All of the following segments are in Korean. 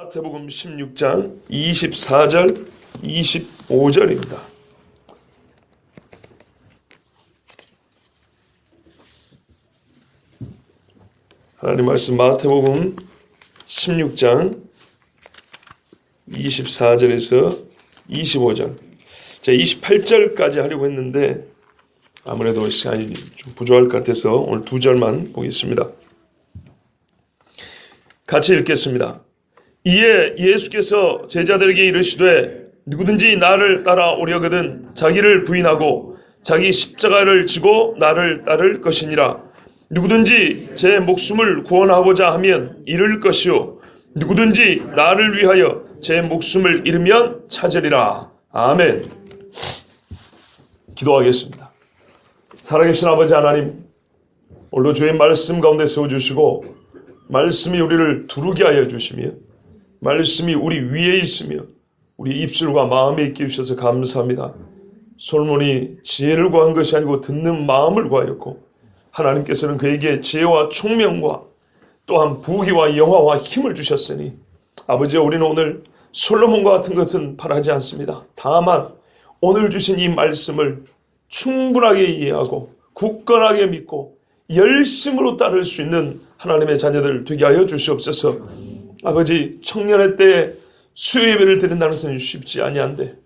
마태복음 16장 24절 25절입니다. 하나님 말씀 마태복음 16장 24절에서 25절. 제가 28절까지 하려고 했는데 아무래도 시간이 좀 부족할 것 같아서 오늘 2절만 보겠습니다. 같이 읽겠습니다. 이에 예수께서 제자들에게 이르시되 누구든지 나를 따라오려거든 자기를 부인하고 자기 십자가를 지고 나를 따를 것이니라. 누구든지 제 목숨을 구원하고자 하면 잃을 것이요 누구든지 나를 위하여 제 목숨을 잃으면 찾으리라. 아멘. 기도하겠습니다. 살아계신 아버지 하나님, 오늘도 주의 말씀 가운데 세워주시고 말씀이 우리를 두르게 하여 주시며 말씀이 우리 위에 있으며 우리 입술과 마음에 있게 해주셔서 감사합니다. 솔몬이 지혜를 구한 것이 아니고 듣는 마음을 구하였고 하나님께서는 그에게 지혜와 총명과 또한 부귀와 영화와 힘을 주셨으니 아버지, 우리는 오늘 솔로몬과 같은 것은 바라지 않습니다. 다만 오늘 주신 이 말씀을 충분하게 이해하고 굳건하게 믿고 열심으로 따를 수 있는 하나님의 자녀들 되게 하여 주시옵소서. 아버지, 청년의 때에 수요 예배를 드린다는 것은 쉽지 아니한데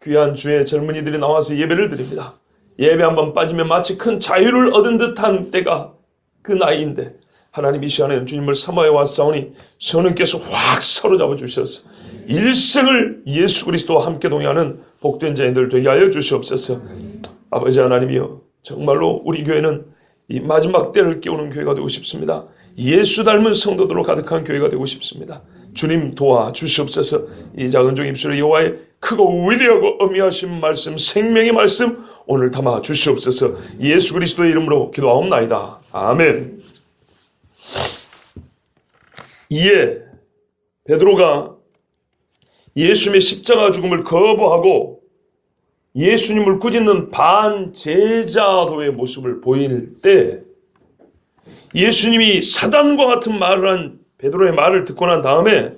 귀한 주의 젊은이들이 나와서 예배를 드립니다. 예배 한번 빠지면 마치 큰 자유를 얻은 듯한 때가 그 나이인데 하나님 이 시간에는 주님을 사모해 왔사오니 성령께서 확 사로잡아 주셔서 일생을 예수 그리스도와 함께 동행하는 복된 자녀들 되게 하여 주시옵소서. 아버지 하나님이여, 정말로 우리 교회는 이 마지막 때를 깨우는 교회가 되고 싶습니다. 예수 닮은 성도들로 가득한 교회가 되고 싶습니다. 주님 도와주시옵소서. 이 작은 종 입술에 여호와의 크고 위대하고 어미하신 말씀, 생명의 말씀 오늘 담아 주시옵소서. 예수 그리스도의 이름으로 기도하옵나이다. 아멘. 이에 베드로가 예수님의 십자가 죽음을 거부하고 예수님을 꾸짖는 반제자도의 모습을 보일 때 예수님이 사단과 같은 말을 한 베드로의 말을 듣고 난 다음에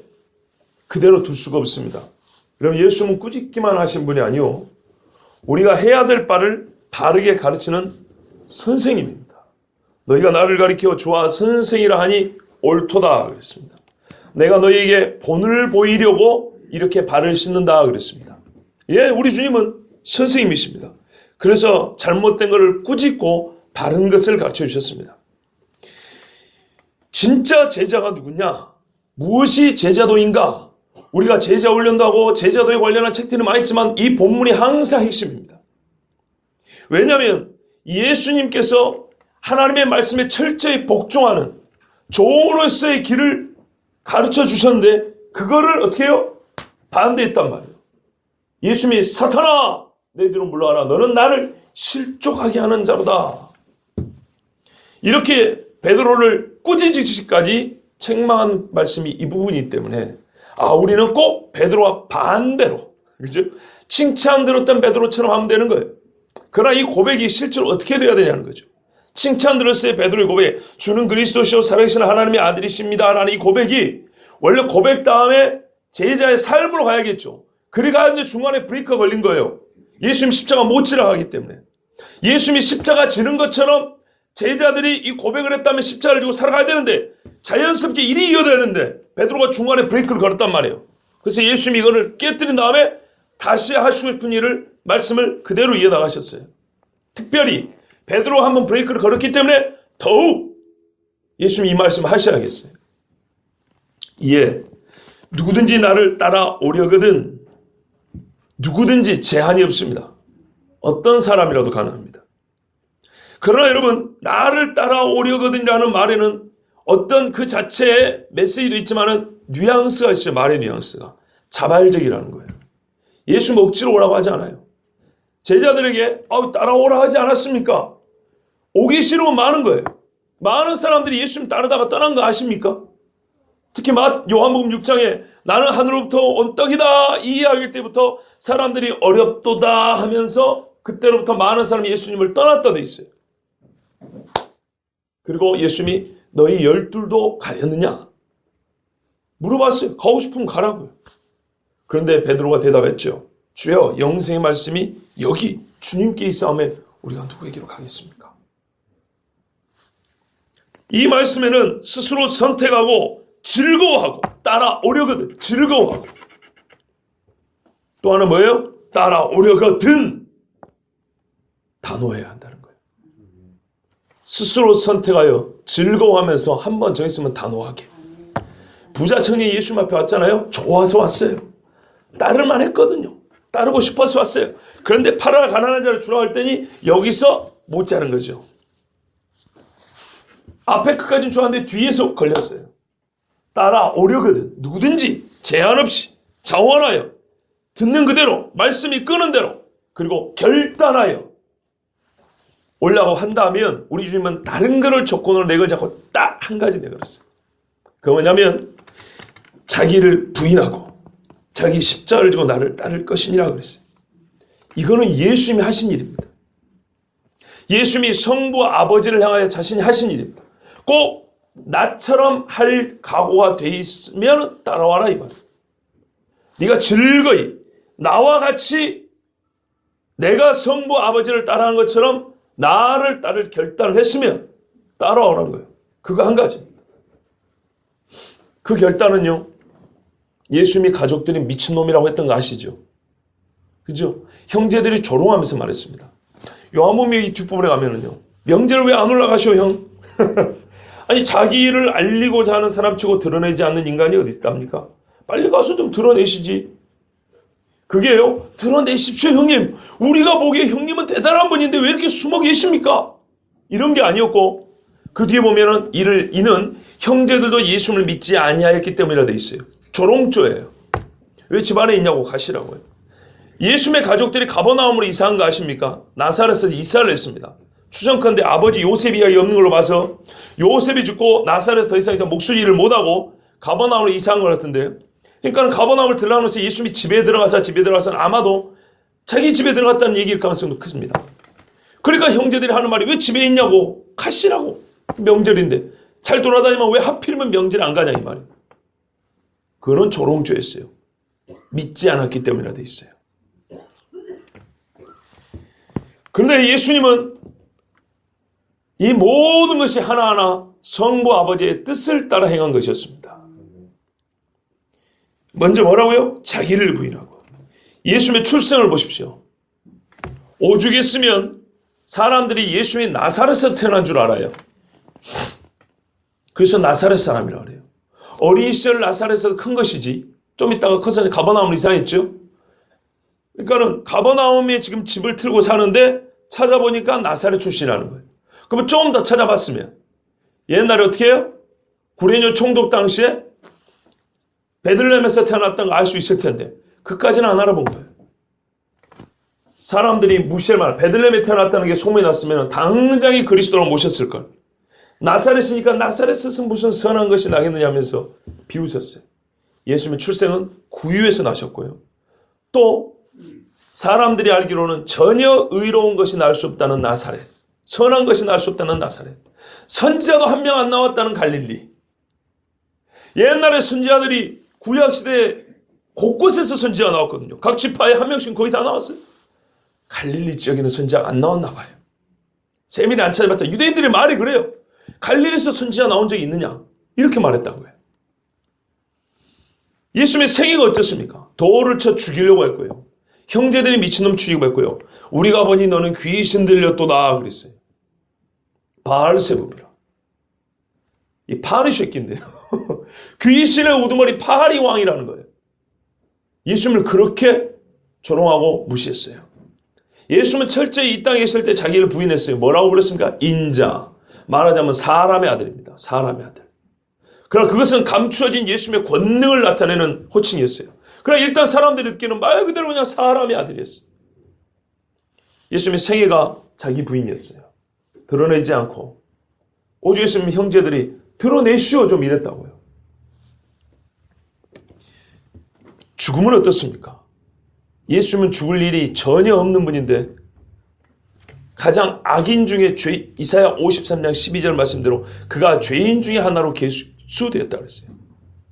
그대로 둘 수가 없습니다. 그럼 예수님은 꾸짖기만 하신 분이 아니요, 우리가 해야 될 바를 바르게 가르치는 선생님입니다. 너희가 나를 가리켜 주와 선생이라 하니 옳도다 그랬습니다. 내가 너희에게 본을 보이려고 이렇게 발을 씻는다 그랬습니다. 예, 우리 주님은 선생님이십니다. 그래서 잘못된 것을 꾸짖고 바른 것을 가르쳐 주셨습니다. 진짜 제자가 누구냐? 무엇이 제자도인가? 우리가 제자 훈련도 하고 제자도에 관련한 책들이 많이 있지만 이 본문이 항상 핵심입니다. 왜냐하면 예수님께서 하나님의 말씀에 철저히 복종하는 종으로서의 길을 가르쳐 주셨는데 그거를 어떻게 해요? 반대했단 말이에요. 예수님이 사탄아 내 뒤로 물러가라. 너는 나를 실족하게 하는 자로다. 이렇게 베드로를 꾸짖으시기까지 책망한 말씀이 이 부분이기 때문에 우리는 꼭 베드로와 반대로, 그죠? 칭찬 들었던 베드로처럼 하면 되는 거예요. 그러나 이 고백이 실제로 어떻게 돼야 되냐는 거죠. 칭찬 들었을 때 베드로의 고백, 주는 그리스도시요 살아계신 하나님의 아들이십니다 라는 이 고백이 원래 고백 다음에 제자의 삶으로 가야겠죠. 그래 가는데 중간에 브레이크가 걸린 거예요. 예수님 십자가 못 지라 하기 때문에. 예수님이 십자가 지는 것처럼 제자들이 이 고백을 했다면 십자가를 지고 살아가야 되는데 자연스럽게 일이 이어되는데 베드로가 중간에 브레이크를 걸었단 말이에요. 그래서 예수님이 이거를 깨뜨린 다음에 다시 하시고 싶은 일을, 말씀을 그대로 이어나가셨어요. 특별히 베드로가 한번 브레이크를 걸었기 때문에 더욱 예수님이 이 말씀을 하셔야겠어요. 이에 누구든지 나를 따라오려거든, 누구든지 제한이 없습니다. 어떤 사람이라도 가능합니다. 그러나 여러분, 나를 따라오려거든이라는 말에는 어떤 그 자체의 메시지도 있지만은 뉘앙스가 있어요. 말의 뉘앙스가. 자발적이라는 거예요. 예수 억지로 오라고 하지 않아요. 제자들에게 따라오라 하지 않았습니까? 오기 싫으면 많은 거예요. 많은 사람들이 예수님 따르다가 떠난 거 아십니까? 특히 요한복음 6장에 나는 하늘로부터 온 떡이다 이 이야기일 때부터 사람들이 어렵도다 하면서 그때로부터 많은 사람이 예수님을 떠났다 돼 있어요. 그리고 예수님이 너희 12도 가렸느냐? 물어봤어요. 가고 싶으면 가라고요. 그런데 베드로가 대답했죠. 주여, 영생의 말씀이 여기 주님께 있사오매 우리가 누구에게로 가겠습니까? 이 말씀에는 스스로 선택하고 즐거워하고 따라오려거든. 즐거워하고. 또 하나 뭐예요? 따라오려거든. 단호해야 한다는 거예요. 스스로 선택하여 즐거워하면서 한번 정했으면 단호하게. 부자 청년이 예수님 앞에 왔잖아요. 좋아서 왔어요. 따를만 했거든요. 따르고 싶어서 왔어요. 그런데 팔아 가난한 자를 주라고 할 때니 여기서 못 자는 거죠. 앞에 끝까지 좋았는데 뒤에서 걸렸어요. 따라오려거든. 누구든지 제한 없이 자원하여 듣는 그대로 말씀이 끄는 대로 그리고 결단하여 올라가고 한다면 우리 주님은 다른 거를 조건으로 내걸 잡고 딱 한 가지 내걸었어요. 그거 뭐냐면 자기를 부인하고 자기 십자가를 지고 나를 따를 것이니라 그랬어요. 이거는 예수님이 하신 일입니다. 예수님이 성부 아버지를 향하여 자신이 하신 일입니다. 꼭 나처럼 할 각오가 돼 있으면 따라와라 이 말이에요. 네가 즐거이 나와 같이 내가 성부 아버지를 따라하는 것처럼 나를 따를 결단을 했으면 따라오라는 거예요. 그거 한 가지입니다. 그 결단은요. 예수님이 가족들이 미친놈이라고 했던 거 아시죠? 그죠? 형제들이 조롱하면서 말했습니다. 요한복음 이 뒷부분에 가면은요. 명절 왜 안 올라가셔 형? 아니 자기 일을 알리고자 하는 사람치고 드러내지 않는 인간이 어디 있답니까? 빨리 가서 좀 드러내시지. 그게요. 드러내십시오 형님. 우리가 보기에 형님은 대단한 분인데 왜 이렇게 숨어 계십니까? 이런 게 아니었고 그 뒤에 보면은 이는 형제들도 예수님을 믿지 아니하였기 때문이라 돼 있어요. 조롱조예요. 왜 집안에 있냐고 가시라고요. 예수님의 가족들이 가버나움으로 이사한 거 아십니까? 나사렛에서 이사를 했습니다. 추정컨대 아버지 요셉이 없는 걸로 봐서 요셉이 죽고 나사렛에서 더 이상 이제 목수일을 못하고 가버나움으로 이사한 것 같은데 그러니까 가버나움을 들어가면서 예수님이 집에 들어가서는 아마도 자기 집에 들어갔다는 얘기일 가능성도 크습니다. 그러니까 형제들이 하는 말이 왜 집에 있냐고 가시라고 명절인데 잘 돌아다니면 왜 하필이면 명절에 안 가냐 이 말이에요. 그건 조롱조였어요. 믿지 않았기 때문이라 돼 있어요. 그런데 예수님은 이 모든 것이 하나하나 성부 아버지의 뜻을 따라 행한 것이었습니다. 먼저 뭐라고요? 자기를 부인하고. 예수님의 출생을 보십시오. 오죽했으면 사람들이 예수님이 나사렛에서 태어난 줄 알아요. 그래서 나사렛 사람이라고 그래요. 어린 시절 나사렛에서 큰 것이지 좀 있다가 커서 가버나움으로 이사했죠. 그러니까는 가버나움에 지금 집을 틀고 사는데 찾아보니까 나사렛 출신이라는 거예요. 그러면 좀 더 찾아봤으면 옛날에 어떻게 해요? 구레뇨 총독 당시에 베들레헴에서 태어났던 거 알 수 있을 텐데 그까지는 안 알아본 거예요. 사람들이 무시할 말 베들레헴에 태어났다는 게 소문이 났으면 당장이 그리스도로 모셨을 걸. 나사렛이니까 나사렛에서 무슨 선한 것이 나겠느냐 하면서 비웃었어요. 예수님의 출생은 구유에서 나셨고요. 또 사람들이 알기로는 전혀 의로운 것이 날 수 없다는 나사렛, 선한 것이 날 수 없다는 나사렛, 선지자도 한 명 안 나왔다는 갈릴리. 옛날에 선지자들이 구약시대에 곳곳에서 선지자가 나왔거든요. 각 지파에 한 명씩 거의 다 나왔어요. 갈릴리 지역에는 선지자가 안 나왔나 봐요. 세밀히 안 찾아봤자 유대인들의 말이 그래요. 갈릴리에서 선지자 나온 적이 있느냐? 이렇게 말했다고요. 예수님의 생애가 어땠습니까? 돌을 쳐 죽이려고 했고요. 형제들이 미친놈 죽이고 했고요. 우리가 보니 너는 귀신 들렸도다 그랬어요. 바알세불이라. 이 파리 새끼인데요. 귀신의 우두머리 파리 왕이라는 거예요. 예수님을 그렇게 조롱하고 무시했어요. 예수님은 철저히 이 땅에 있을 때 자기를 부인했어요. 뭐라고 불렀습니까? 인자. 말하자면 사람의 아들입니다. 사람의 아들. 그러나 그것은 감추어진 예수님의 권능을 나타내는 호칭이었어요. 그러나 일단 사람들이 듣기는 말 그대로 그냥 사람의 아들이었어요. 예수님의 생애가 자기 부인이었어요. 드러내지 않고 오직 예수님 형제들이 드러내시오 좀 이랬다고요. 죽음은 어떻습니까? 예수님은 죽을 일이 전혀 없는 분인데 가장 악인 중에 이사야 53장 12절 말씀대로 그가 죄인 중에 하나로 계수되었다고 했어요.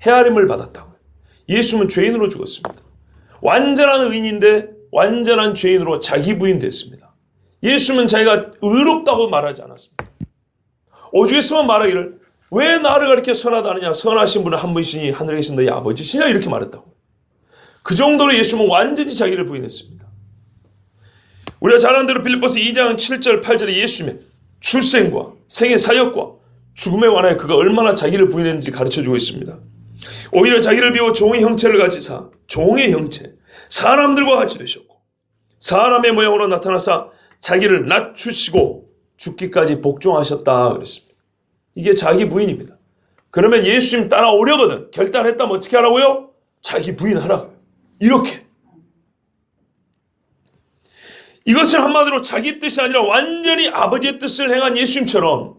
헤아림을 받았다고요. 예수님은 죄인으로 죽었습니다. 완전한 의인인데 완전한 죄인으로 자기 부인됐습니다. 예수님은 자기가 의롭다고 말하지 않았습니다. 오죽했으면 말하기를 왜 나를 그렇게 선하다 하느냐, 선하신 분은 한 분이시니 하늘에 계신 너희 아버지시냐 이렇게 말했다고. 그 정도로 예수님은 완전히 자기를 부인했습니다. 우리가 잘 아는 대로 빌립보서 2장 7절 8절에 예수님의 출생과 생애 사역과 죽음에 관하여 그가 얼마나 자기를 부인했는지 가르쳐주고 있습니다. 오히려 자기를 비워 종의 형체를 가지사 종의 형체, 사람들과 같이 되셨고 사람의 모양으로 나타나사 자기를 낮추시고 죽기까지 복종하셨다 그랬습니다. 이게 자기 부인입니다. 그러면 예수님 따라오려거든 결단했다면 어떻게 하라고요? 자기 부인하라고요. 이렇게. 이것은 한마디로 자기 뜻이 아니라 완전히 아버지의 뜻을 행한 예수님처럼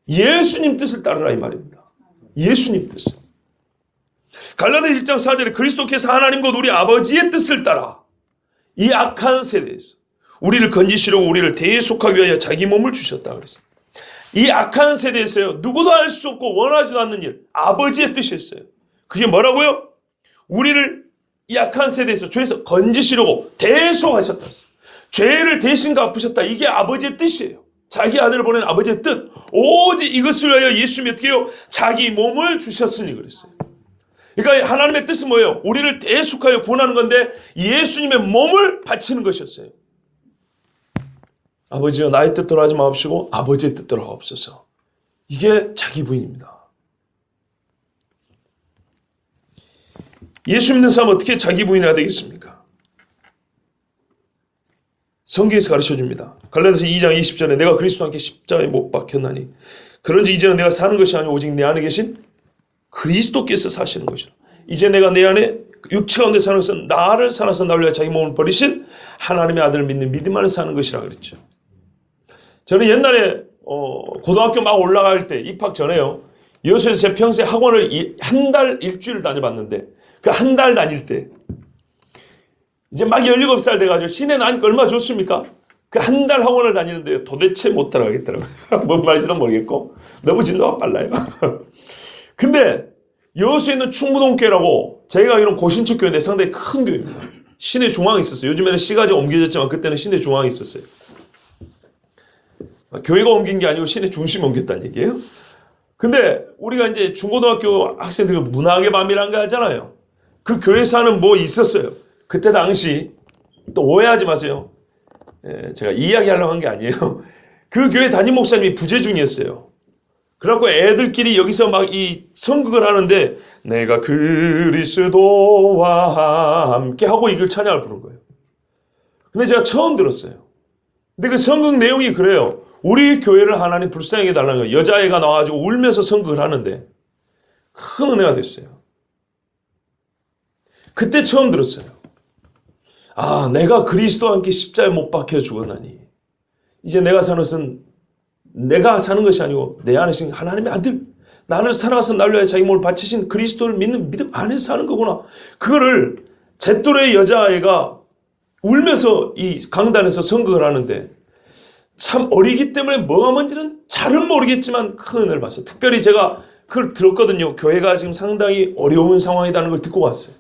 예수님 뜻을 따르라 이 말입니다. 예수님 뜻을. 갈라디아 1장 4절에 그리스도께서 하나님 곧 우리 아버지의 뜻을 따라 이 악한 세대에서 우리를 건지시려고 우리를 대속하기 위하여 자기 몸을 주셨다 그랬어요. 이 악한 세대에서요. 누구도 알 수 없고 원하지도 않는 일. 아버지의 뜻이었어요. 그게 뭐라고요? 우리를 이 악한 세대에서 죄에서 건지시려고 대속하셨다 그랬어요. 죄를 대신 갚으셨다. 이게 아버지의 뜻이에요. 자기 아들을 보낸 아버지의 뜻. 오직 이것을 위하여 예수님이 어떻게 해요? 자기 몸을 주셨으니 그랬어요. 그러니까 하나님의 뜻은 뭐예요? 우리를 대속하여 구원하는 건데 예수님의 몸을 바치는 것이었어요. 아버지여 나의 뜻대로 하지 마옵시고 아버지의 뜻대로 하옵소서. 이게 자기 부인입니다. 예수 믿는 사람은 어떻게 자기 부인해야 되겠습니까? 성경에서 가르쳐줍니다. 갈라디아서 2장 20절에 내가 그리스도와 함께 십자가에 못 박혔나니 그런지 이제는 내가 사는 것이 아니고 오직 내 안에 계신 그리스도께서 사시는 것이라. 이제 내가 내 안에 육체 가운데 사는 것은 나를 살아서 나를 위하여 자기 몸을 버리신 하나님의 아들을 믿는 믿음 안에 사는 것이라 그랬죠. 저는 옛날에 고등학교 막 올라갈 때 입학 전에요. 여수에서 제 평생 학원을 한 달 일주일 다녀봤는데 그 한 달 다닐 때 이제 막 17살 돼가지고 시내 나니까 얼마나 좋습니까? 그 한 달 학원을 다니는데 도대체 못 따라가겠더라고요. 뭔 말인지도 모르겠고 너무 진도가 빨라요. 근데 여수에 있는 충무동교회라고 제가 알기로는 고신축 교회인데 상당히 큰 교회입니다. 시내 중앙에 있었어요. 요즘에는 시가지 옮겨졌지만 그때는 시내 중앙에 있었어요. 교회가 옮긴 게 아니고 시내 중심에 옮겼다는 얘기예요. 근데 우리가 이제 중고등학교 학생들 문학의 밤이라는 거 하잖아요. 그 교회에서 하는 뭐 있었어요. 그때 당시 또 오해하지 마세요. 제가 이야기하려고 한 게 아니에요. 그 교회 담임 목사님이 부재중이었어요. 그래갖고 애들끼리 여기서 막 이 선극을 하는데 내가 그리스도와 함께 하고 이걸 찬양을 부른 거예요. 근데 제가 처음 들었어요. 근데 그 선극 내용이 그래요. 우리 교회를 하나님 불쌍히 해달라는 거예요. 여자애가 나와가지고 울면서 선극을 하는데 큰 은혜가 됐어요. 그때 처음 들었어요. 아, 내가 그리스도와 함께 십자가에 못 박혀 죽었나니 이제 내가 사는 것은 내가 사는 것이 아니고 내 안에 계신 하나님의 아들, 나를 살아서 나를 위하여 자기 몸을 바치신 그리스도를 믿는 믿음 안에서 사는 거구나. 그거를 제 또래의 여자아이가 울면서 이 강단에서 선극을 하는데 참 어리기 때문에 뭐가 뭔지는 잘은 모르겠지만 큰 은혜를 봤어요. 특별히 제가 그걸 들었거든요. 교회가 지금 상당히 어려운 상황이라는 걸 듣고 왔어요.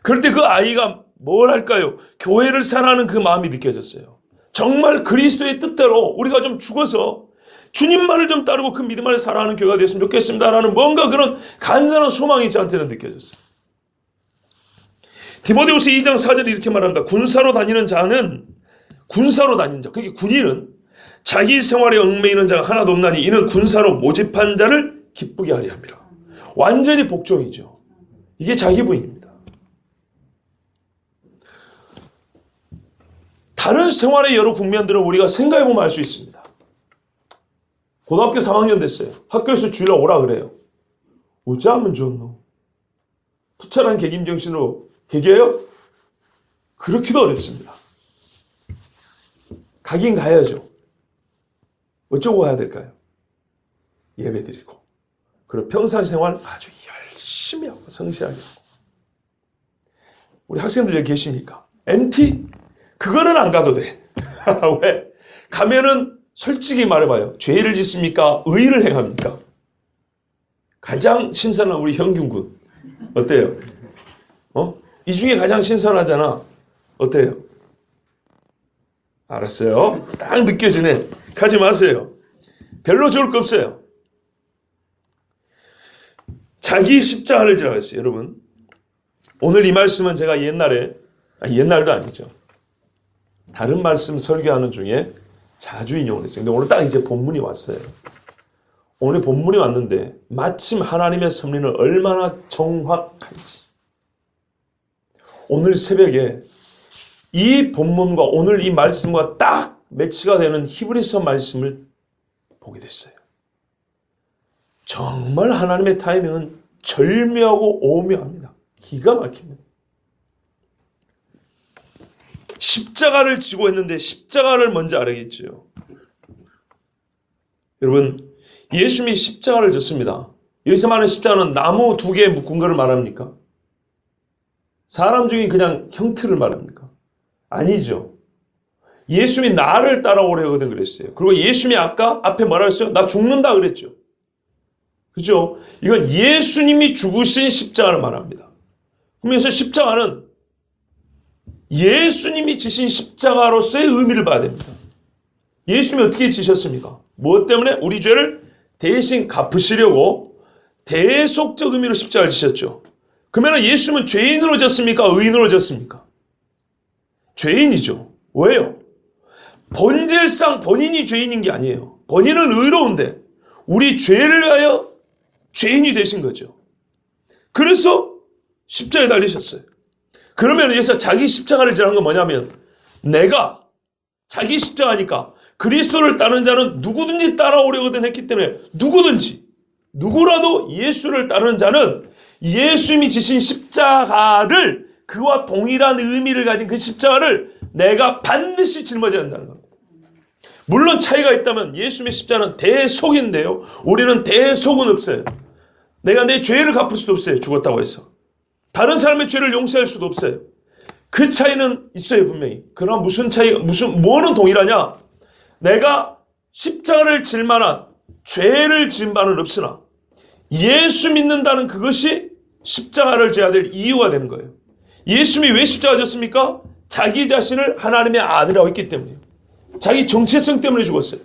그럴 때 그 아이가 뭘 할까요? 교회를 사랑하는 그 마음이 느껴졌어요. 정말 그리스도의 뜻대로 우리가 좀 죽어서 주님만을 좀 따르고 그 믿음 안에 살아가는 교회가 됐으면 좋겠습니다라는 뭔가 그런 간절한 소망이 저한테는 느껴졌어요. 디모데후서 2장 4절에 이렇게 말합니다. 군사로 다니는 자는 군사로 다니는 자, 그게 군인은 자기 생활에 얽매이는 자가 하나도 없나니 이는 군사로 모집한 자를 기쁘게 하려 함이라. 완전히 복종이죠. 이게 자기 부인입니다. 다른 생활의 여러 국면들은 우리가 생각해보면 알 수 있습니다. 고등학교 3학년 됐어요. 학교에서 주일날 오라 그래요. 어찌하면 좋노? 투철한 개김정신으로 개개요? 그렇기도 어렵습니다. 가긴 가야죠. 어쩌고 가야 될까요? 예배드리고 그리고 평상생활 아주 열심히 하고 성실하게 하고. 우리 학생들 여기 계시니까 MT? 그거는 안 가도 돼. 왜? 가면은 솔직히 말해봐요. 죄를 짓습니까? 의를 행합니까? 가장 신선한 우리 형균군. 어때요? 이 중에 가장 신선하잖아. 어때요? 알았어요. 딱 느껴지네. 가지 마세요. 별로 좋을 거 없어요. 자기 십자가를 지라고 했어요. 여러분, 오늘 이 말씀은 제가 옛날도 아니죠. 다른 말씀 설교하는 중에 자주 인용을 했어요. 근데 오늘 딱 이제 본문이 왔어요. 오늘 본문이 왔는데 마침 하나님의 섭리는 얼마나 정확한지. 오늘 새벽에 이 본문과 오늘 이 말씀과 딱 매치가 되는 히브리서 말씀을 보게 됐어요. 정말 하나님의 타이밍은 절묘하고 오묘합니다. 기가 막힙니다. 십자가를 지고 있는데 십자가를 먼저 알아야겠죠. 여러분, 예수님이 십자가를 졌습니다. 여기서 말하는 십자가는 나무 2개 묶은 것을 말합니까? 사람 중에 그냥 형태를 말합니까? 아니죠. 예수님이 나를 따라오려거든 그랬어요. 그리고 예수님이 아까 앞에 뭐라 했어요? 나 죽는다 그랬죠. 그죠? 이건 예수님이 죽으신 십자가를 말합니다. 그러면서 십자가는 예수님이 지신 십자가로서의 의미를 봐야 됩니다. 예수님이 어떻게 지셨습니까? 무엇 때문에? 우리 죄를 대신 갚으시려고 대속적 의미로 십자가를 지셨죠. 그러면 예수님은 죄인으로 졌습니까? 의인으로 졌습니까? 죄인이죠. 왜요? 본질상 본인이 죄인인 게 아니에요. 본인은 의로운데 우리 죄를 위하여 죄인이 되신 거죠. 그래서 십자가에 달리셨어요. 그러면 여기서 자기 십자가를 지라는 건 뭐냐면 내가 자기 십자가니까 그리스도를 따르는 자는 누구든지 따라오려거든 했기 때문에 누구라도 예수를 따르는 자는 예수님이 지신 십자가를 그와 동일한 의미를 가진 그 십자가를 내가 반드시 짊어져야 한다는 겁니다. 물론 차이가 있다면 예수님의 십자가는 대속인데요. 우리는 대속은 없어요. 내가 내 죄를 갚을 수도 없어요. 죽었다고 해서. 다른 사람의 죄를 용서할 수도 없어요. 그 차이는 있어요, 분명히. 그러나 뭐는 동일하냐? 내가 십자가를 질 만한 죄를 지은 바는 없으나 예수 믿는다는 그것이 십자가를 져야 될 이유가 되는 거예요. 예수님이 왜 십자가 졌습니까? 자기 자신을 하나님의 아들이라고 했기 때문이에요. 자기 정체성 때문에 죽었어요.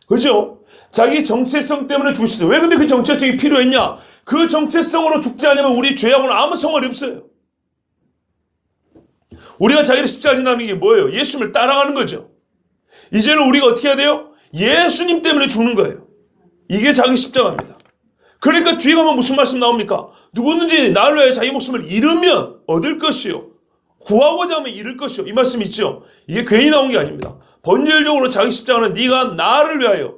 그렇죠? 자기 정체성 때문에 죽으셨어요. 왜 근데 그 정체성이 필요했냐? 그 정체성으로 죽지 않으면 우리 죄하고는 아무 상관이 없어요. 우리가 자기를 십자가에 진다는 게 뭐예요? 예수님을 따라가는 거죠. 이제는 우리가 어떻게 해야 돼요? 예수님 때문에 죽는 거예요. 이게 자기 십자가입니다. 그러니까 뒤에 가면 무슨 말씀 나옵니까? 누구든지 나를 위하여 자기 목숨을 잃으면 얻을 것이요. 구하고자 하면 잃을 것이요. 이 말씀 있죠? 이게 괜히 나온 게 아닙니다. 본질적으로 자기 십자가는 네가 나를 위하여,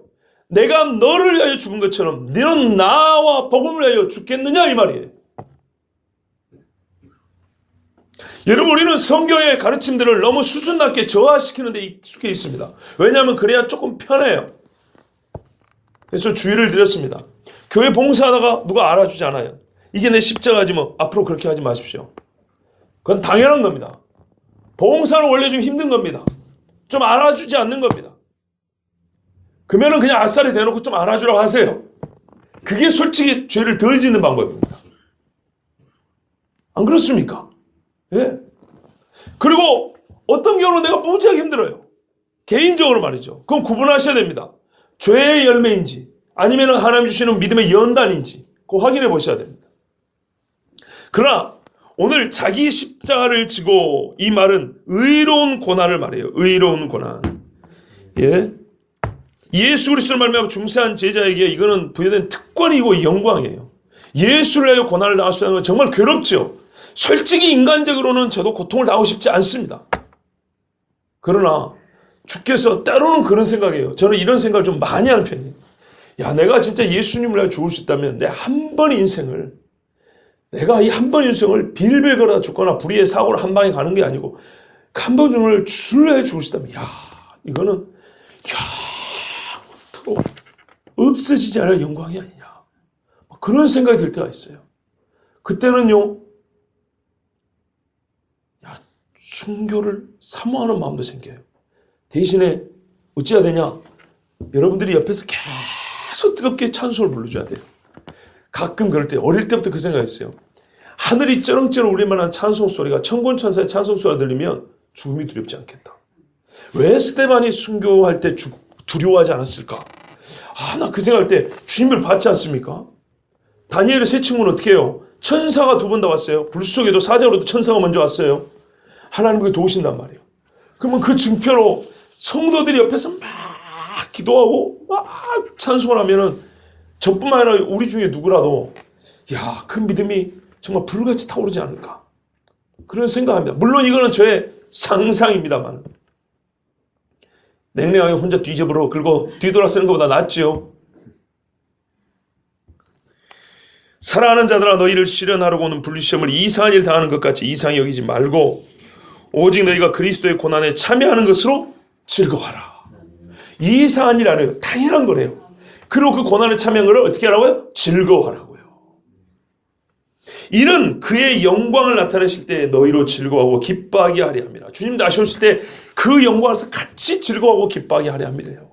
내가 너를 위하여 죽은 것처럼 너는 나와 복음을 위하여 죽겠느냐 이 말이에요. 여러분, 우리는 성경의 가르침들을 너무 수준 낮게 저하시키는 데 익숙해 있습니다. 왜냐하면 그래야 조금 편해요. 그래서 주의를 드렸습니다. 교회 봉사하다가 누가 알아주지 않아요. 이게 내 십자가지 뭐 앞으로 그렇게 하지 마십시오. 그건 당연한 겁니다. 봉사는 원래 좀 힘든 겁니다. 좀 알아주지 않는 겁니다. 그러면은 그냥 아싸리 대놓고 좀 알아주라고 하세요. 그게 솔직히 죄를 덜 짓는 방법입니다. 안 그렇습니까? 예. 그리고 어떤 경우는 내가 무지하게 힘들어요. 개인적으로 말이죠. 그럼 구분하셔야 됩니다. 죄의 열매인지 아니면 하나님 주시는 믿음의 연단인지 그거 확인해 보셔야 됩니다. 그러나 오늘 자기 십자가를 지고 이 말은 의로운 고난을 말해요. 의로운 고난. 예. 예수 그리스도를 말미암아 중세한 제자에게 이거는 부여된 특권이고 영광이에요. 예수를 위하여 고난을 당할 수 있는 건 정말 괴롭죠. 솔직히 인간적으로는 저도 고통을 당하고 싶지 않습니다. 그러나 주께서 때로는 그런 생각이에요. 저는 이런 생각을 좀 많이 하는 편이에요. 야, 내가 진짜 예수님을 위하여 죽을 수 있다면 내 한 번 인생을 내가 이 한 번 인생을 빌빌 걸어 죽거나 불의의 사고로 한 방에 가는 게 아니고 한 번을 주를 위하여 죽을 수 있다면 이거는 없어지지 않을 영광이 아니냐. 그런 생각이 들 때가 있어요. 그때는요. 순교를 사모하는 마음도 생겨요. 대신에 어찌해야 되냐? 여러분들이 옆에서 계속 뜨겁게 찬송을 불러줘야 돼요. 가끔 그럴 때 어릴 때부터 그 생각했어요. 하늘이 쩌렁쩌렁 울릴 만한 찬송 소리가 천군천사의 찬송 소리가 들리면 죽음이 두렵지 않겠다. 왜 스데반이 순교할 때 두려워하지 않았을까? 나 그 생각할 때 주님을 봤지 않습니까? 다니엘의 세 친구는 어떻게 해요? 천사가 두 번 다 왔어요. 불 속에도 사자로도 천사가 먼저 왔어요. 하나님께 도우신단 말이에요. 그러면 그 증표로 성도들이 옆에서 막 기도하고 막 찬송을 하면은 저뿐만 아니라 우리 중에 누구라도 그 믿음이 정말 불같이 타오르지 않을까. 그런 생각합니다. 물론 이거는 저의 상상입니다만 냉랭하게 혼자 뒤집으러 긁고 뒤돌아 쓰는 것보다 낫지요. 사랑하는 자들아 너희를 시련하려고는 분리시험을 이상한 일 당하는 것 같이 이상히 여기지 말고 오직 너희가 그리스도의 고난에 참여하는 것으로 즐거워하라. 이상한 일 아니에요. 당연한 거래요. 그리고 그 고난에 참여한 것을 어떻게 하라고요? 즐거워하라고요. 이는 그의 영광을 나타내실 때 너희로 즐거워하고 기뻐하게 하려 함이라. 주님 다시 오실 때 그 영광에서 같이 즐거워하고 기뻐하게 하려 함이래요.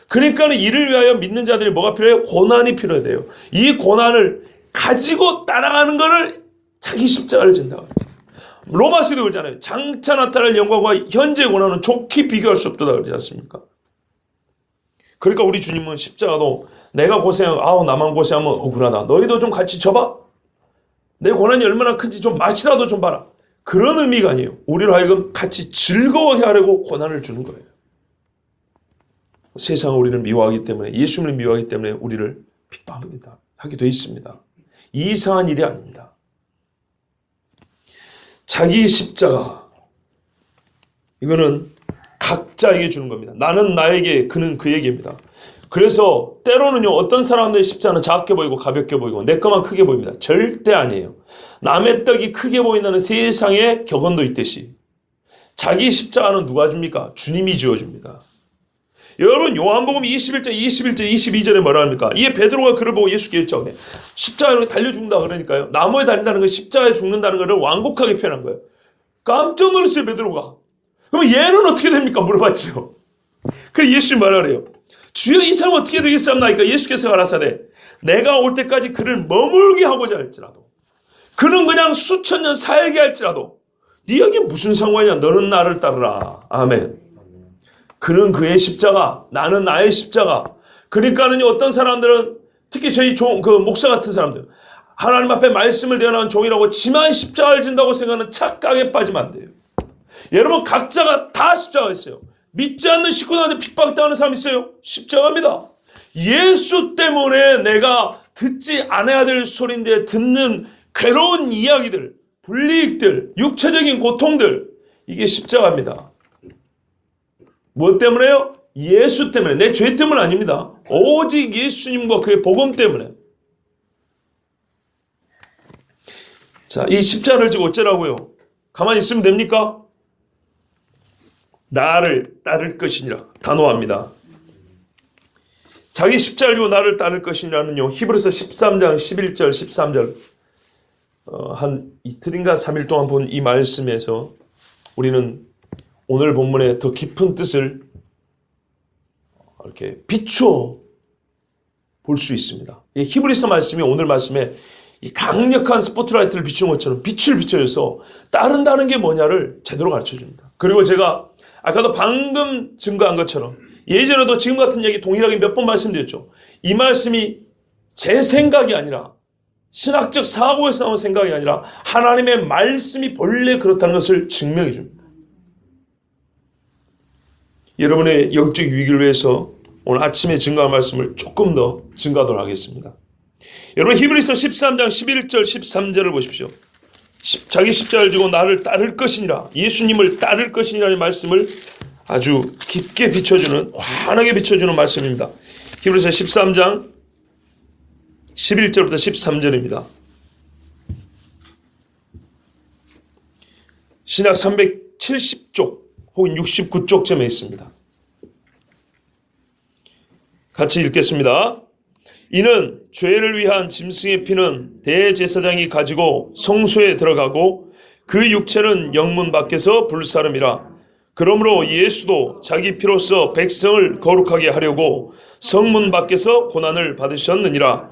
그러니까 이를 위하여 믿는 자들이 뭐가 필요해요? 고난이 필요해요. 이 고난을 가지고 따라가는 것을 자기 십자가를 진다고. 로마서도 그러잖아요. 장차 나타날 영광과 현재 고난은 좋게 비교할 수 없다고 그러지 않습니까? 그러니까 우리 주님은 십자가도 내가 고생하고 나만 고생하면 억울하다. 너희도 좀 같이 져봐. 내 고난이 얼마나 큰지 좀 맛이라도 좀 봐라. 그런 의미가 아니에요. 우리로 하여금 같이 즐거워하게 하려고 고난을 주는 거예요. 세상은 우리를 미워하기 때문에 예수님을 미워하기 때문에 우리를 핍박합니다. 하게 돼 있습니다. 이상한 일이 아닙니다. 자기 십자가 이거는 각자에게 주는 겁니다. 나는 나에게 그는 그에게입니다. 그래서 때로는요 어떤 사람들의 십자가는 작게 보이고 가볍게 보이고 내 것만 크게 보입니다. 절대 아니에요. 남의 떡이 크게 보인다는 세상의 격언도 있듯이 자기 십자가는 누가 줍니까? 주님이 지어줍니다. 여러분 요한복음 21장 22절에 뭐라 합니까? 이에 베드로가 그를 보고 예수께 여쭤네. 십자가에 달려 죽는다 그러니까요. 나무에 달린다는 건 십자가에 죽는다는 것을 완곡하게 표현한 거예요. 깜짝 놀랐어요 베드로가. 그럼 얘는 어떻게 됩니까? 물어봤죠. 그래서 예수님 말하래요. 주여 이 사람 어떻게 되겠습니까? 예수께서 가라사대 내가 올 때까지 그를 머물게 하고자 할지라도 그는 그냥 수천 년 살게 할지라도 네 여기 무슨 상관이냐? 너는 나를 따르라. 아멘. 그는 그의 십자가, 나는 나의 십자가. 그러니까는 어떤 사람들은 특히 저희 목사 같은 사람들 하나님 앞에 말씀을 대하는 종이라고 지만 십자가를 진다고 생각하는 착각에 빠지면 안 돼요. 여러분 각자가 다 십자가 있어요. 믿지 않는 식구들한테 핍박당하는 사람 있어요. 십자가입니다. 예수 때문에 내가 듣지 않아야 될 소리인데 듣는 괴로운 이야기들, 불이익들, 육체적인 고통들 이게 십자가입니다. 무엇 때문에요? 예수 때문에. 내 죄 때문 아닙니다. 오직 예수님과 그의 복음 때문에. 자, 이 십자가를 지고 어쩌라고요? 가만히 있으면 됩니까? 나를 따를 것이니라. 단호합니다. 자기 십자가를 지고 나를 따를 것이니라는요. 히브리서 13장 11절 13절 한 이틀인가 3일 동안 본 이 말씀에서 우리는 오늘 본문의 더 깊은 뜻을 이렇게 비추어 볼 수 있습니다. 이 히브리서 말씀이 오늘 말씀에 이 강력한 스포트라이트를 비추는 것처럼 빛을 비춰줘서 따른다는 게 뭐냐를 제대로 가르쳐 줍니다. 그리고 제가 아까도 방금 증거한 것처럼 예전에도 지금 같은 얘기 동일하게 몇 번 말씀드렸죠. 이 말씀이 제 생각이 아니라 신학적 사고에서 나온 생각이 아니라 하나님의 말씀이 본래 그렇다는 것을 증명해 줍니다. 여러분의 영적 유익을 위해서 오늘 아침에 증거한 말씀을 조금 더 증거하도록 하겠습니다. 여러분 히브리서 13장 11절 13절을 보십시오. 자기 십자가를 지고 나를 따를 것이니라 예수님을 따를 것이니라는 말씀을 아주 깊게 비춰주는 환하게 비춰주는 말씀입니다. 히브리서 13장 11절부터 13절입니다. 신약 370쪽 혹은 69쪽쯤에 있습니다. 같이 읽겠습니다. 이는 죄를 위한 짐승의 피는 대제사장이 가지고 성소에 들어가고 그 육체는 영문 밖에서 불사름이라. 그러므로 예수도 자기 피로써 백성을 거룩하게 하려고 성문 밖에서 고난을 받으셨느니라.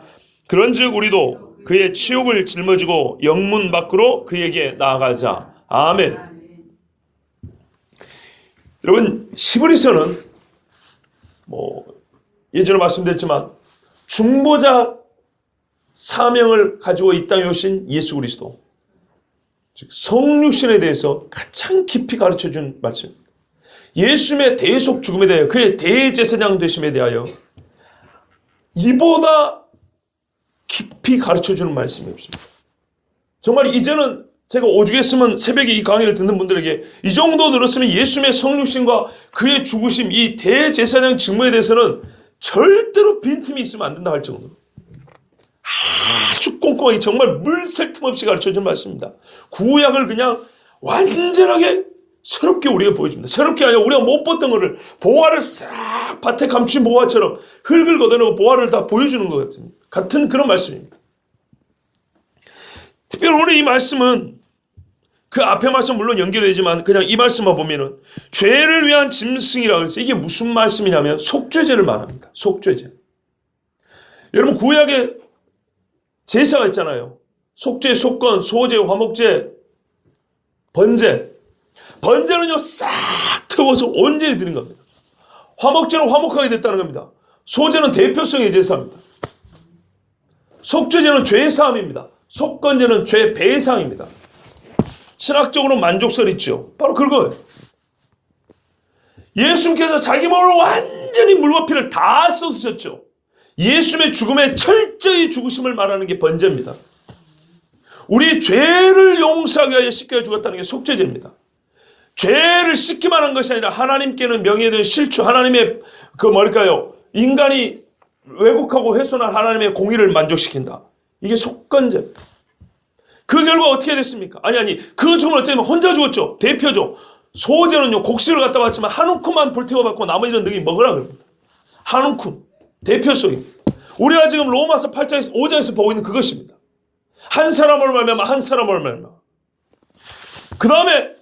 그런즉 우리도 그의 치욕을 짊어지고 영문 밖으로 그에게 나아가자. 아멘. 여러분, 히브리서는 예전에 말씀드렸지만 중보자 사명을 가지고 이 땅에 오신 예수 그리스도, 즉 성육신에 대해서 가장 깊이 가르쳐준 말씀입니다. 예수님의 대속 죽음에 대하여, 그의 대제사장 되심에 대하여 이보다 깊이 가르쳐주는 말씀이 없습니다. 정말 이제는 제가 오죽했으면 새벽에 이 강의를 듣는 분들에게 이 정도 들었으면 예수님의 성육신과 그의 죽으심, 이 대제사장 직무에 대해서는 절대로 빈틈이 있으면 안 된다 할 정도로 아주 꼼꼼하게 정말 물색 틈 없이 가르쳐준 말씀입니다. 구약을 그냥 완전하게 새롭게 우리가 보여줍니다. 새롭게 아니라 우리가 못 봤던 것을, 보화를 싹 밭에 감춘 보화처럼 흙을 걷어내고 보화를 다 보여주는 것 같은 그런 말씀입니다. 특별히 오늘 이 말씀은 그 앞에 말씀 물론 연결되지만 그냥 이 말씀만 보면은 죄를 위한 짐승이라고 해서 이게 무슨 말씀이냐면 속죄제를 말합니다. 속죄제. 여러분 구약에 제사가 있잖아요. 속죄, 속건, 소제, 화목제, 번제. 번제는요 싹 태워서 온전히 드린 겁니다. 화목제는 화목하게 됐다는 겁니다. 소제는 대표성의 제사입니다. 속죄제는 죄 사함입니다. 속건제는 죄 배상입니다. 신학적으로 만족설 있죠. 바로 그거예요. 예수님께서 자기 몸을 완전히 물과 피를 다 쏟으셨죠. 예수님의 죽음에 철저히 죽으심을 말하는 게 번제입니다. 우리 죄를 용서하기 위하여 씻겨 죽었다는 게 속죄제입니다. 죄를 씻기만 한 것이 아니라 하나님께는 명예된 실추, 하나님의 인간이 왜곡하고 훼손한 하나님의 공의를 만족시킨다. 이게 속건제입니다. 그 결과 어떻게 됐습니까? 그 죽음은 어쩌면 혼자 죽었죠. 대표죠. 소제는요 곡식을 갖다 바치면 한 움큼만 불태워받고 나머지는 너희 먹으라 그럽니다. 한 움큼. 대표성입니다. 우리가 지금 로마서 8장에서 5장에서 보고 있는 그것입니다. 한 사람을 말미암아 한 사람을 말미암아. 그 다음에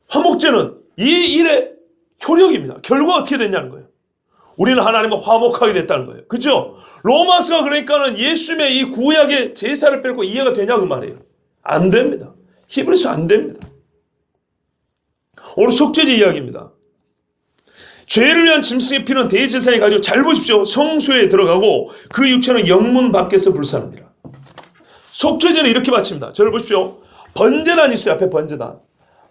화목제는 이 일의 효력입니다. 결과가 어떻게 됐냐는 거예요. 우리는 하나님과 화목하게 됐다는 거예요. 그죠? 로마서가 그러니까는 예수님의 이 구약의 제사를 빼고 이해가 되냐 그 말이에요. 안 됩니다. 히브리서 안 됩니다. 오늘 속죄제 이야기입니다. 죄를 위한 짐승의 피는 대제사장이 가지고 잘 보십시오. 성소에 들어가고 그 육체는 영문 밖에서 불사릅니다. 속죄제는 이렇게 바칩니다. 저를 보십시오. 번제단 있어요. 앞에 번제단.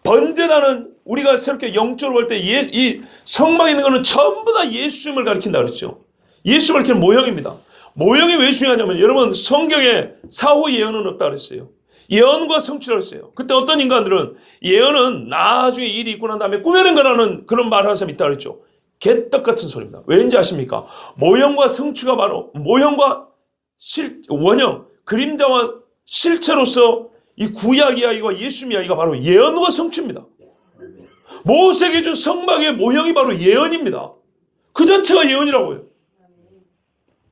번제단은 우리가 새롭게 영적으로 볼 때 이 성막에 있는 것은 전부 다 예수님을 가리킨다 그랬죠. 예수님을 가리키는 모형입니다. 모형이 왜 중요하냐면 여러분 성경에 사후 예언은 없다 그랬어요. 예언과 성취라고 했어요. 그때 어떤 인간들은 예언은 나중에 일이 있고 난 다음에 꾸며낸 거라는 그런 말을 하는 사람이 있다 그랬죠. 개떡 같은 소리입니다. 왠지 아십니까? 모형과 성취가 바로 모형과 원형, 그림자와 실체로서 이 구약 이야기와 예수님 이야기가 바로 예언과 성취입니다. 모세에게 준 성막의 모형이 바로 예언입니다. 그 자체가 예언이라고요.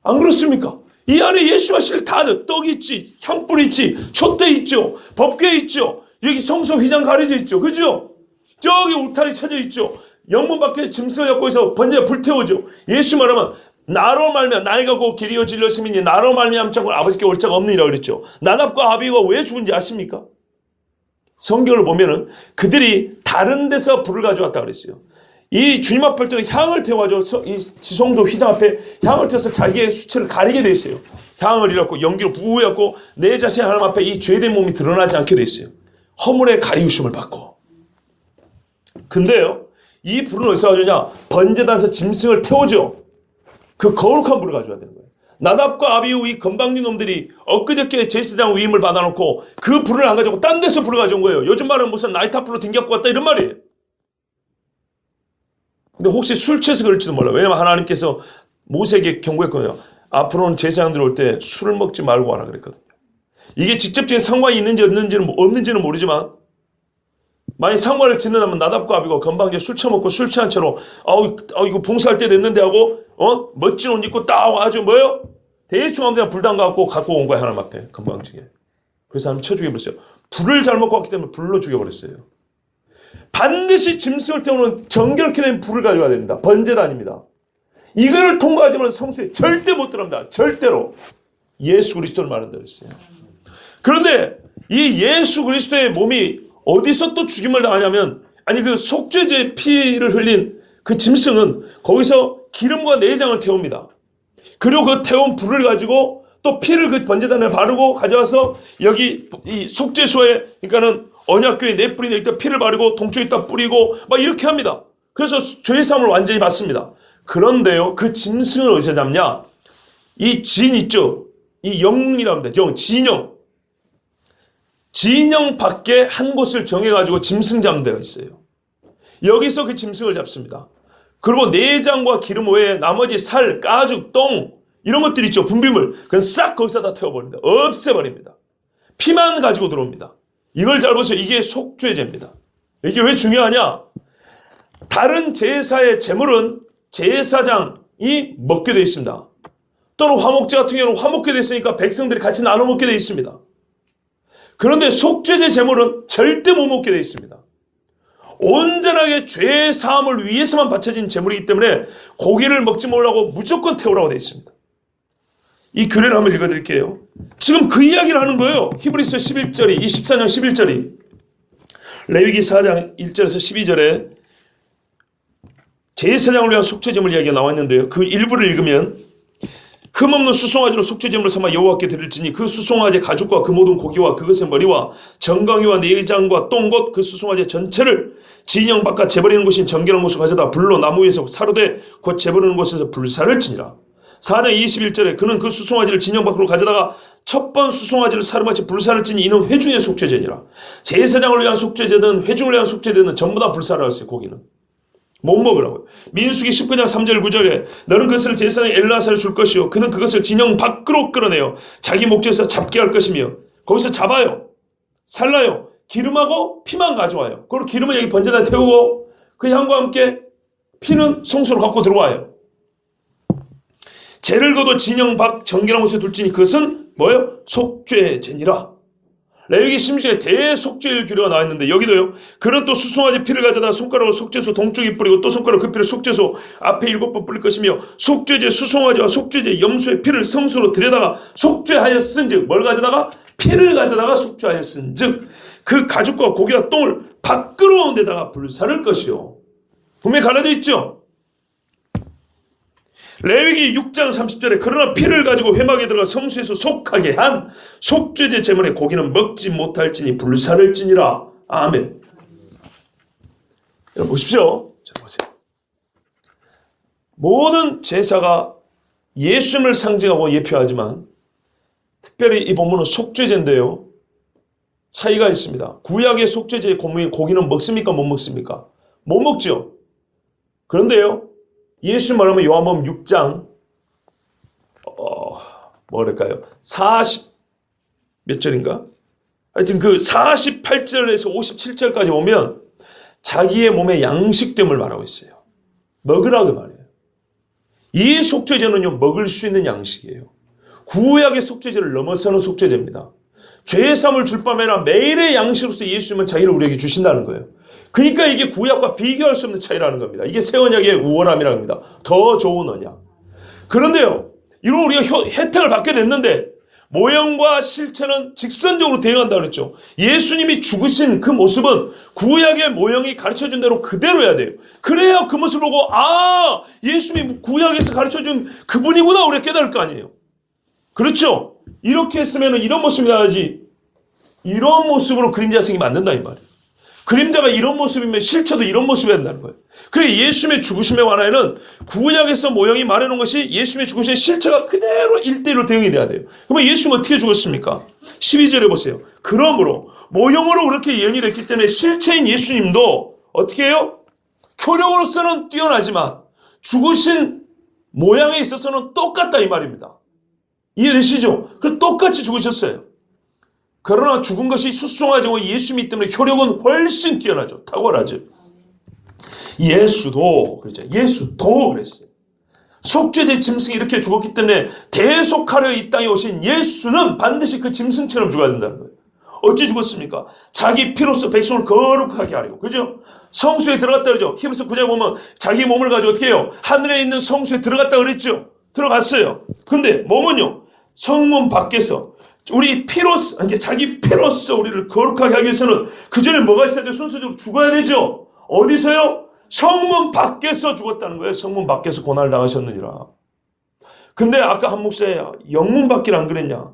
안 그렇습니까? 이 안에 예수와 실 다 떡 있지, 향불 있지, 촛대 있죠, 법궤 있죠, 여기 성소 휘장 가려져 있죠, 그죠? 저기 울타리 쳐져 있죠. 영문 밖에 짐승을 잡고 있어 번제가 불태워져. 예수 말하면 나로 말미암아 나이가 곧 길이요 진리요 생명이니 나로 말미암아 아버지께 올 자가 없느니라 그랬죠. 나답과 아비가 왜 죽은지 아십니까? 성경을 보면은 그들이 다른 데서 불을 가져왔다 그랬어요. 이 주님 앞에 때는 향을 태워가지고 이 지성소 휘장 앞에 향을 태워서 자기의 수치를 가리게 돼 있어요. 향을 잃었고 연기로 부어갖고 내 자신 하나님 앞에 이 죄된 몸이 드러나지 않게 돼 있어요. 허물의 가리우심을 받고. 근데요, 이 불은 어디서 가져오냐? 번제단에서 짐승을 태우죠. 그 거룩한 불을 가져와야 되는 거예요. 나답과 아비후 이 건방진 놈들이 엊그저께 제사장 위임을 받아놓고 그 불을 안 가져오고 딴 데서 불을 가져온 거예요. 요즘 말은 무슨 나이트 불로 댕겨갖고 왔다 이런 말이에요. 근데 혹시 술 취해서 그럴지도 몰라요. 왜냐면 하나님께서 모세에게 경고했거든요. 앞으로는 제사장들 올 때 술을 먹지 말고 와라 그랬거든요. 이게 직접적인 상관이 있는지 없는지는 모르지만 만약 상관을 짓는다면 나답과 아비고 건방지게 술 처먹고 술 취한 채로 이거 봉사할 때 됐는데 하고 멋진 옷 입고 딱 아주 뭐요? 대충 아무데나 불 담가갖고 갖고 온 거야 하나님 앞에 건방지게. 그래서 하나님 쳐 죽여버렸어요. 불을 잘못 갖기 때문에 불로 죽여버렸어요. 반드시 짐승을 태우는 정결케 된 불을 가져와야 됩니다. 번제단입니다. 이거를 통과하지만 성소에 절대 못 들어갑니다. 절대로. 예수 그리스도를 말한다고 했어요. 그런데 이 예수 그리스도의 몸이 어디서 또 죽임을 당하냐면, 아니 그 속죄제 피를 흘린 그 짐승은 거기서 기름과 내장을 태웁니다. 그리고 그 태운 불을 가지고 또 피를 그 번제단에 바르고 가져와서 여기 이 속죄소에, 그러니까는 언약궤에 네 뿌리 내다 피를 바르고 동쪽에다 뿌리고 막 이렇게 합니다. 그래서 죄사함을 완전히 받습니다. 그런데요, 그 짐승을 어디서 잡냐? 이 진 있죠? 이 영이라고 합니다. 영, 진영. 진영 밖에 한 곳을 정해가지고 짐승 잡는 데가 있어요. 여기서 그 짐승을 잡습니다. 그리고 내장과 기름 외에 나머지 살, 가죽, 똥 이런 것들 있죠. 분비물. 그건 싹 거기서 다 태워버립니다. 없애버립니다. 피만 가지고 들어옵니다. 이걸 잘 보세요. 이게 속죄제입니다. 이게 왜 중요하냐? 다른 제사의 제물은 제사장이 먹게 되어 있습니다. 또는 화목제 같은 경우는 화목게 됐으니까 백성들이 같이 나눠 먹게 되어 있습니다. 그런데 속죄제 제물은 절대 못 먹게 되어 있습니다. 온전하게 죄 사함을 위해서만 바쳐진 제물이기 때문에 고기를 먹지 말라고 무조건 태우라고 되어 있습니다. 이 규례를 한번 읽어드릴게요. 지금 그 이야기를 하는 거예요. 히브리서 11절이, 24장 11절이. 레위기 4장 1절에서 12절에 제사장을 위한 속죄제물 이야기가 나와 있는데요. 그 일부를 읽으면 흠없는 수송아지로 속죄제물을 삼아 여호와께 드릴지니 그 수송아지 가죽과 그 모든 고기와 그것의 머리와 정강이와 내장과 똥것 그 수송아지 전체를 진영 바깥 재버리는 곳인 정결한 곳으로 가져다 불로 나무 위에서 사르되 곧 재버리는 곳에서 불사를 지니라. 4장 21절에 그는 그 수송아지를 진영 밖으로 가져다가 첫 번 수송아지를 사르마치 불사를 지니 이는 회중의 속죄제니라. 제사장을 위한 속죄제든 회중을 위한 속죄제든 전부 다 불사를 했어요. 고기는 못 먹으라고요. 민수기 19장 3절 9절에 너는 그것을 제사장 엘르아사를 줄 것이요 그는 그것을 진영 밖으로 끌어내어 자기 목젖에서 잡게 할 것이며 거기서 잡아요. 살라요. 기름하고 피만 가져와요. 그리고 기름은 여기 번제단에 태우고 그 향과 함께 피는 성소로 갖고 들어와요. 죄를 거둬 진영 밖 정결한 곳에 둘지니 그것은 뭐예요? 속죄제니라. 레위기 16장에 대속죄일 규례가 나와 있는데 여기도요. 그는 또 수송아지 피를 가져다 손가락으로 속죄소 동쪽에 뿌리고 또 손가락으로 그 피를 속죄소 앞에 7번 뿌릴 것이며 속죄제 수송아지와 속죄제 염소의 피를 성소로 들여다가 속죄하였은즉 뭘 가져다가? 피를 가져다가 속죄하였은즉 그 가죽과 고기와 똥을 밖으로 내다가 불사를 것이요. 분명히 갈라져 있죠. 레위기 6장 30절에 그러나 피를 가지고 회막에 들어가 성소에서 속하게 한 속죄제 제물의 고기는 먹지 못할지니 불사를 지니라. 아멘. 여러분 보십시오. 자 보세요. 모든 제사가 예수님을 상징하고 예표하지만 특별히 이 본문은 속죄제인데요. 차이가 있습니다. 구약의 속죄제의 고기는 먹습니까? 못 먹습니까? 못 먹죠. 그런데요. 예수 말하면 요한복음 6장 뭐랄까요? 40 몇 절인가? 하여튼 그 48절에서 57절까지 보면 자기의 몸의 양식됨을 말하고 있어요. 먹으라고 말해요. 이 속죄제는요 먹을 수 있는 양식이에요. 구약의 속죄제를 넘어서는 속죄제입니다. 죄사함을 줄 뿐만 아니라 매일의 양식으로서 예수님은 자기를 우리에게 주신다는 거예요. 그러니까 이게 구약과 비교할 수 없는 차이라는 겁니다. 이게 새 언약의 우월함이라고 합니다. 더 좋은 언약. 그런데요, 이런 우리가 혜택을 받게 됐는데 모형과 실체는 직선적으로 대응한다고 그랬죠. 예수님이 죽으신 그 모습은 구약의 모형이 가르쳐준 대로 그대로 해야 돼요. 그래야 그 모습을 보고 아, 예수님이 구약에서 가르쳐준 그분이구나 우리가 깨달을 거 아니에요. 그렇죠? 이렇게 했으면 이런 모습이 나야지 이런 모습으로 그림자 생기면 안 된다 이 말이에요. 그림자가 이런 모습이면 실체도 이런 모습이 된다는 거예요. 그래 예수님의 죽으심에 관하여는 구약에서 모형이 말해놓은 것이 예수님의 죽으심의 실체가 그대로 1대1로 대응이 돼야 돼요. 그러면 예수님은 어떻게 죽었습니까? 12절에 보세요. 그러므로 모형으로 그렇게 예언이 됐기 때문에 실체인 예수님도 어떻게 해요? 효력으로서는 뛰어나지만 죽으신 모양에 있어서는 똑같다 이 말입니다. 이해되시죠? 그 똑같이 죽으셨어요. 그러나 죽은 것이 수송아지고 예수님이기 때문에 효력은 훨씬 뛰어나죠. 탁월하죠. 예수도 그랬죠. 예수도 그랬어요. 속죄제 짐승이 이렇게 죽었기 때문에 대속하려 이 땅에 오신 예수는 반드시 그 짐승처럼 죽어야 된다는 거예요. 어찌 죽었습니까? 자기 피로써 백성을 거룩하게 하려고. 그죠? 성수에 들어갔다 그러죠. 히브리서 9장에 보면 자기 몸을 가지고 어떻게 해요? 하늘에 있는 성수에 들어갔다 그랬죠. 들어갔어요. 근데 몸은요, 성문 밖에서 우리 피로써, 그러니까 자기 피로써 우리를 거룩하게 하기 위해서는 그 전에 뭐가 있어야 돼요? 순서적으로 죽어야 되죠. 어디서요? 성문 밖에서 죽었다는 거예요. 성문 밖에서 고난을 당하셨느니라. 근데 아까 한 목사야, 영문 밖이라 안 그랬냐?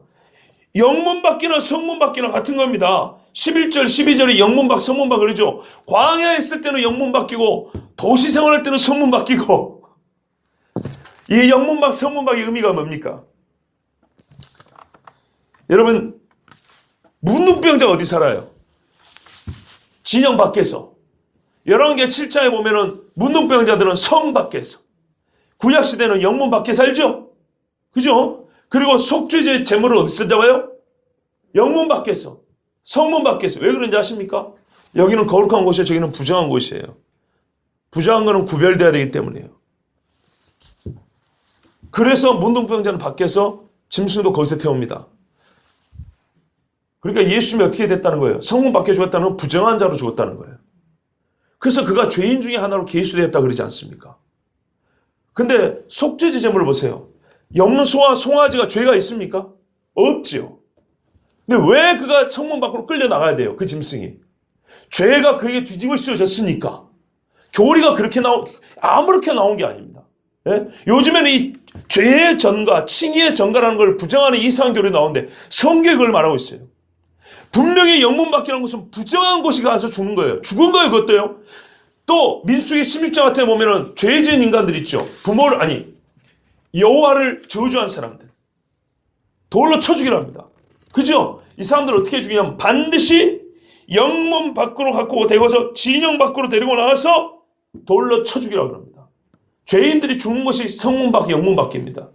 영문 밖이나 성문 밖이나 같은 겁니다. 11절, 12절에 영문 밖, 성문 밖 그러죠. 광야에 있을 때는 영문 밖이고 도시 생활할 때는 성문 밖이고, 이 영문 밖, 성문 밖의 의미가 뭡니까? 여러분, 문둥병자 어디 살아요? 진영 밖에서. 열왕기하 7장에 보면은 문둥병자들은 성 밖에서. 구약시대는 영문 밖에 살죠? 그죠? 그리고 속죄제 제물을 어디서 잡아요? 영문 밖에서. 성문 밖에서. 왜 그런지 아십니까? 여기는 거룩한 곳이에요. 저기는 부정한 곳이에요. 부정한 거는 구별돼야 되기 때문이에요. 그래서 문둥병자는 밖에서, 짐승도 거기서 태웁니다. 그러니까 예수님이 어떻게 됐다는 거예요? 성문 밖에 죽었다는 건 부정한 자로 죽었다는 거예요. 그래서 그가 죄인 중에 하나로 계수되었다 그러지 않습니까? 근데 속죄제 제물을 보세요. 염소와 송아지가 죄가 있습니까? 없지요. 근데 왜 그가 성문 밖으로 끌려 나가야 돼요? 그 짐승이. 죄가 그에게 뒤집어 씌워졌으니까. 교리가 그렇게 아무렇게 나온 게 아닙니다. 예? 요즘에는 이 죄의 전가, 칭의의 전가라는 걸 부정하는 이상한 교리 나오는데 성경이 그걸 말하고 있어요. 분명히 영문 밖이라는 것은 부정한 곳이 가서 죽는 거예요. 죽은 거예요, 그것도요. 또 민수기 16장 같은 데 보면은 죄 지은 인간들 있죠. 여호와를 저주한 사람들. 돌로 쳐 죽이라 합니다. 그죠? 이 사람들 어떻게 죽이냐면 반드시 영문 밖으로 갖고 대고서 진영 밖으로 데리고 나가서 돌로 쳐 죽이라고 합니다. 죄인들이 죽는 것이 성문 밖, 영문 밖입니다.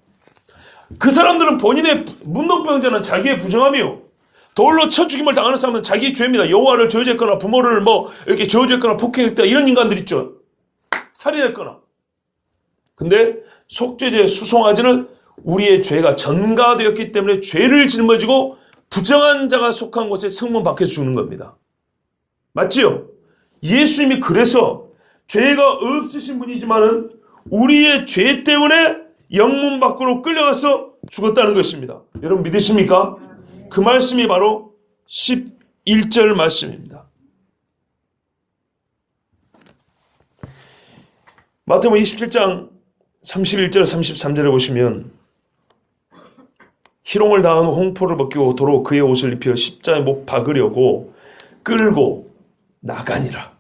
그 사람들은 본인의 문둥병자는 자기의 부정함이요. 돌로 쳐 죽임을 당하는 사람은 자기의 죄입니다. 여호와를 저주했거나 부모를 이렇게 저주했거나 폭행했다 이런 인간들 있죠. 살인했거나. 근데 속죄제 수송아지는 우리의 죄가 전가되었기 때문에 죄를 짊어지고 부정한 자가 속한 곳에 성문 밖에서 죽는 겁니다. 맞지요? 예수님이 그래서 죄가 없으신 분이지만은 우리의 죄 때문에 영문 밖으로 끌려가서 죽었다는 것입니다. 여러분 믿으십니까? 그 말씀이 바로 11절 말씀입니다. 마태복음 27장 31절 33절에 보시면 희롱을 당한 홍포를 벗기고 도로 그의 옷을 입혀 십자에 못 박으려고 끌고 나가니라.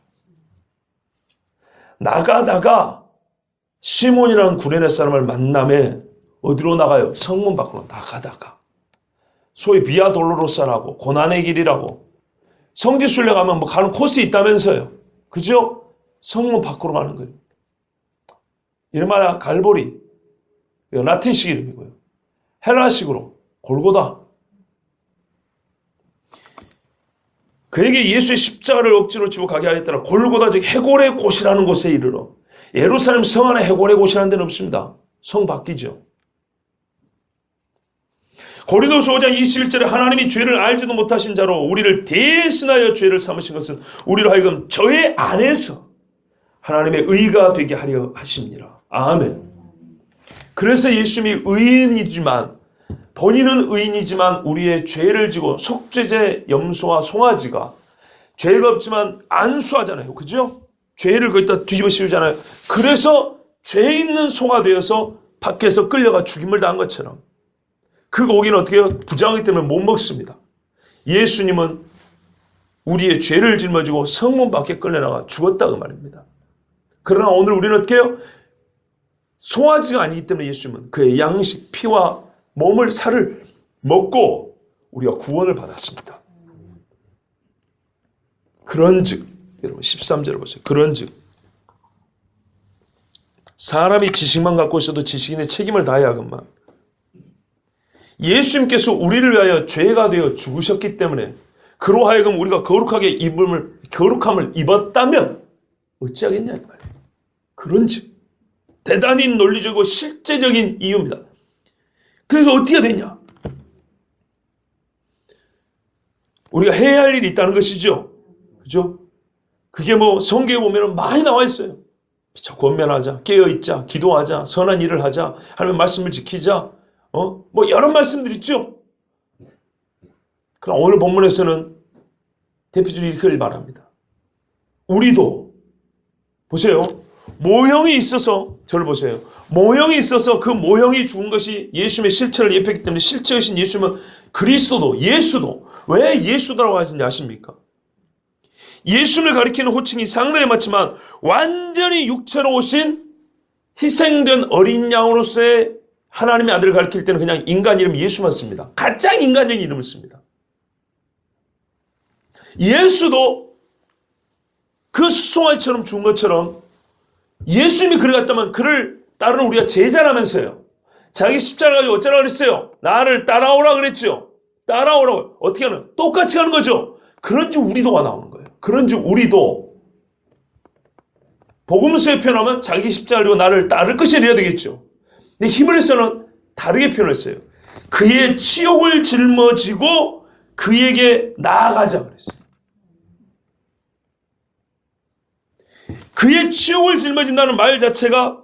나가다가 시몬이라는 구레네 사람을 만남에 어디로 나가요? 성문 밖으로 나가다가. 소위 비아 돌로로사라고 고난의 길이라고 성지순례 가면 가는 코스 있다면서요. 그죠? 성문 밖으로 가는 거예요. 이름하여 갈보리, 라틴식 이름이고요. 헬라식으로 골고다. 그에게 예수의 십자가를 억지로 지고 가게 하였더라. 골고다 즉 해골의 곳이라는 곳에 이르러. 예루살렘 성 안에 해골의 곳이라는 데는 없습니다. 성 밖이죠. 고린도서 5장 21절에 하나님이 죄를 알지도 못하신 자로 우리를 대신하여 죄를 삼으신 것은 우리로 하여금 저의 안에서 하나님의 의가 되게 하려 하십니다. 아멘. 그래서 예수님이 의인이지만 본인은 의인이지만 우리의 죄를 지고 속죄제 염소와 송아지가 죄가 없지만 안수하잖아요. 그죠? 죄를 거기다 뒤집어 씌우잖아요. 그래서 죄 있는 소가 되어서 밖에서 끌려가 죽임을 당한 것처럼 그 고기는 어떻게 해요? 부정하기 때문에 못 먹습니다. 예수님은 우리의 죄를 짊어지고 성문 밖에 끌려나가 죽었다고 말입니다. 그러나 오늘 우리는 어떻게 해요? 송아지가 아니기 때문에 예수님은 그의 양식, 피와 몸을 살을 먹고 우리가 구원을 받았습니다. 그런즉 여러분 13절을 보세요. 그런즉 사람이 지식만 갖고 있어도 지식인의 책임을 다해야 하건만 예수님께서 우리를 위하여 죄가 되어 죽으셨기 때문에 그로 하여금 우리가 거룩함을 입었다면 어찌하겠냐 이 말이에요. 그런즉 대단히 논리적이고 실제적인 이유입니다. 그래서 어떻게 되냐? 우리가 해야 할 일이 있다는 것이죠. 그죠? 그게 뭐 성경에 보면 많이 나와 있어요. 권면하자, 깨어있자, 기도하자, 선한 일을 하자, 하나님의 말씀을 지키자, 뭐 여러 말씀들 있죠. 그럼 오늘 본문에서는 대표적으로 이렇게 말합니다. 우리도 보세요. 모형이 있어서 저를 보세요. 모형이 있어서 그 모형이 죽은 것이 예수님의 실체를 예표했기 때문에 실체이신 예수님은 그리스도도 예수도 왜 예수다라고 하시는지 아십니까? 예수님을 가리키는 호칭이 상당히 많지만 완전히 육체로 오신 희생된 어린 양으로서의 하나님의 아들을 가리킬 때는 그냥 인간 이름 예수만 씁니다. 가장 인간적인 이름을 씁니다. 예수도 그 수송아지처럼 죽은 것처럼 예수님이 그를 갔다면 그를 따르는 우리가 제자라면서요. 자기 십자가를 가지고 어쩌라 그랬어요? 나를 따라오라 그랬죠. 따라오라고. 어떻게 하는? 똑같이 가는 거죠. 그런지 우리도가 나오는 거예요. 그런지 우리도 복음서에 표현하면 자기 십자가를 가지고 나를 따를 것이라 해야 되겠죠. 근데 히브리서는 다르게 표현했어요. 그의 치욕을 짊어지고 그에게 나아가자 그랬어요. 그의 치욕을 짊어진다는 말 자체가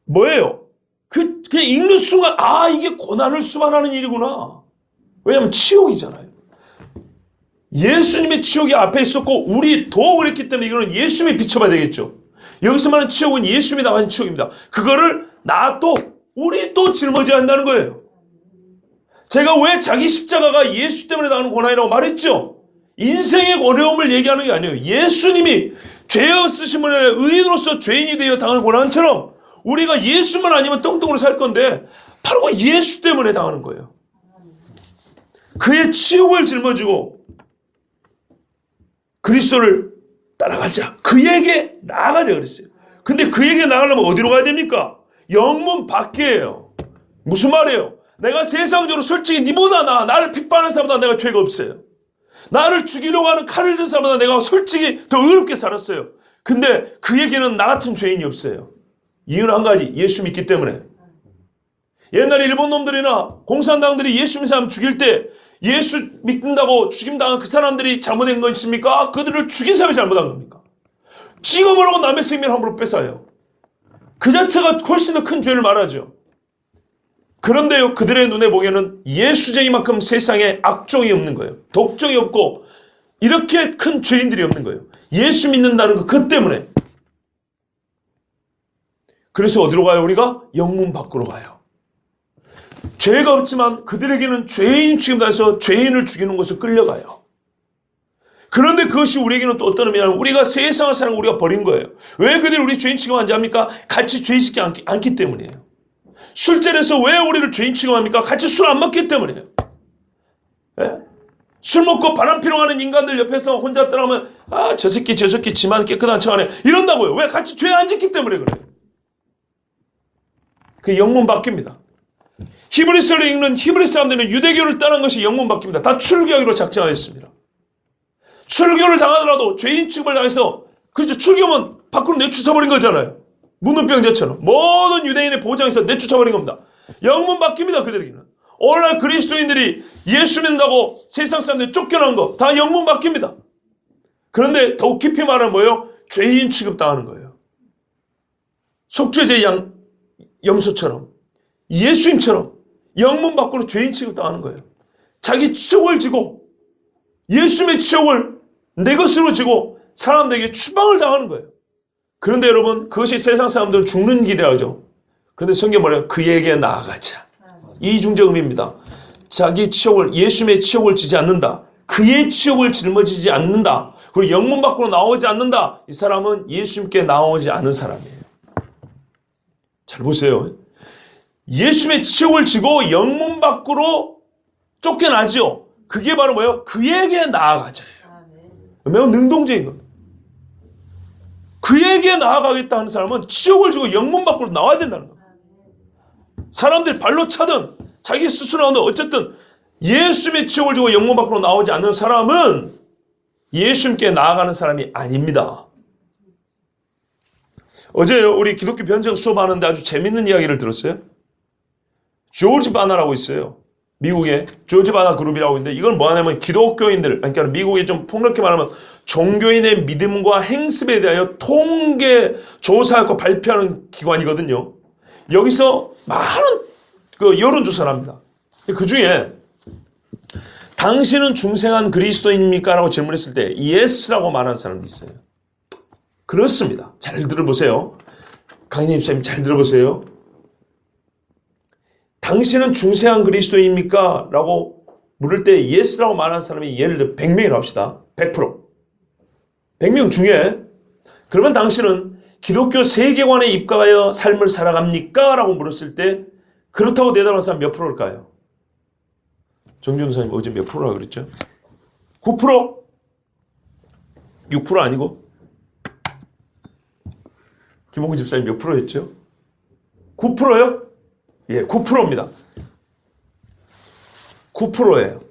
뭐예요? 그냥 읽는 순간 이게 고난을 수반하는 일이구나. 왜냐하면 치욕이잖아요. 예수님의 치욕이 앞에 있었고 우리도 그랬기 때문에 이거는 예수님이 비춰봐야 되겠죠. 여기서 말하는 치욕은 예수님이 나가신 치욕입니다. 그거를 우리 또 짊어져야 한다는 거예요. 제가 왜 자기 십자가가 예수 때문에 나가는 고난이라고 말했죠? 인생의 어려움을 얘기하는 게 아니에요. 예수님이 죄 없으신 분의 의인으로서 죄인이 되어 당하는 고난처럼 우리가 예수만 아니면 똥똥으로 살 건데 바로 그 예수 때문에 당하는 거예요. 그의 치욕을 짊어지고 그리스도를 따라가자. 그에게 나아가자 그랬어요. 근데 그에게 나가려면 어디로 가야 됩니까? 영문 밖이에요. 무슨 말이에요? 내가 세상적으로 솔직히 니보다 나를 핍박하는 사람보다 내가 죄가 없어요. 나를 죽이려고 하는 칼을 든 사람보다 내가 솔직히 더 의롭게 살았어요. 근데 그에게는 나 같은 죄인이 없어요. 이유는 한 가지, 예수 믿기 때문에. 옛날에 일본 놈들이나 공산당들이 예수 믿는 사람 죽일 때 예수 믿는다고 죽임당한 그 사람들이 잘못된 거 있습니까? 그들을 죽인 사람이 잘못한 겁니까? 찍어버리고 남의 생명을 함부로 뺏어요. 그 자체가 훨씬 더 큰 죄를 말하죠. 그런데요, 그들의 눈에 보기에는 예수쟁이만큼 세상에 악종이 없는 거예요. 독종이 없고 이렇게 큰 죄인들이 없는 거예요. 예수 믿는다는 거 그 때문에. 그래서 어디로 가요? 우리가 영문 밖으로 가요. 죄가 없지만 그들에게는 죄인 취급당해서 죄인을 죽이는 곳으로 끌려가요. 그런데 그것이 우리에게는 또 어떤 의미냐면 우리가 세상을 사는 거 우리가 버린 거예요. 왜 그들이 우리 죄인 취급하는지 압니까? 같이 죄인 짓지 않기 때문이에요. 술자리에서 왜 우리를 죄인 취급합니까? 같이 술 안 먹기 때문이에요. 예? 술 먹고 바람 피러 가는 인간들 옆에서 혼자 떠나면 저 새끼 지만 깨끗한 척하네 이런다고요. 왜? 같이 죄 안 짓기 때문에 그래요. 그게 영문 바뀝니다. 히브리서를 읽는 히브리 사람들은 유대교를 떠난 것이 영문 바뀝니다. 다 출교하기로 작정하였습니다. 출교를 당하더라도 죄인 취급을 당해서 그렇죠. 출교면 밖으로 내쫓아버린 거잖아요. 문둥병자처럼 모든 유대인의 보장에서 내쫓아버린 겁니다. 영문 바뀝니다. 그들에게는. 오늘날 그리스도인들이 예수 믿는다고 세상 사람들이 쫓겨난 거 다 영문 바뀝니다. 그런데 더욱 깊이 말하면 뭐예요? 죄인 취급당하는 거예요. 속죄제 염소처럼 예수님처럼 영문 밖으로 죄인 취급당하는 거예요. 자기 치욕을 지고 예수님의 치욕을 내 것으로 지고 사람들에게 추방을 당하는 거예요. 그런데 여러분 그것이 세상 사람들은 죽는 길이라 하죠. 그런데 성경 뭐래요? 그에게 나아가자. 이중적 의미입니다. 자기 치욕을 예수님의 치욕을 지지 않는다. 그의 치욕을 짊어지지 않는다. 그리고 영문 밖으로 나오지 않는다. 이 사람은 예수님께 나오지 않은 사람이에요. 잘 보세요. 예수님의 치욕을 지고 영문 밖으로 쫓겨나죠. 그게 바로 뭐예요? 그에게 나아가자예요. 매우 능동적인 겁니다. 그에게 나아가겠다 하는 사람은 치욕을 지고 영문 밖으로 나와야 된다는 겁니다. 사람들이 발로 차든 자기 스스로 하든 어쨌든 예수님의 치욕을 지고 영문 밖으로 나오지 않는 사람은 예수님께 나아가는 사람이 아닙니다. 어제 우리 기독교 변증 수업하는데 아주 재밌는 이야기를 들었어요. 조지 바나라고 있어요. 미국의 조지 바나 그룹이라고 있는데 이건 뭐 하냐면 기독교인들, 그러니까 미국의 좀 폭넓게 말하면 종교인의 믿음과 행습에 대하여 통계 조사하고 발표하는 기관이거든요. 여기서 많은 그 여론조사를 합니다. 그 중에 당신은 중생한 그리스도인입니까? 라고 질문했을 때 yes라고 말하는 사람도 있어요. 그렇습니다. 잘 들어보세요. 강인님 선생님 잘 들어보세요. 당신은 중생한 그리스도인입니까? 라고 물을 때 yes라고 말하는 사람이 예를 들어 100명이라고 합시다. 100%. 100명 중에 그러면 당신은 기독교 세계관에 입각하여 삶을 살아갑니까? 라고 물었을 때 그렇다고 대답하는 사람 몇 프로일까요? 정준 선생님 어제 몇 프로라고 그랬죠? 9%? 6% 아니고? 김홍근 집사님 몇 프로였죠? 9%요? 예, 9%입니다. 9%예요.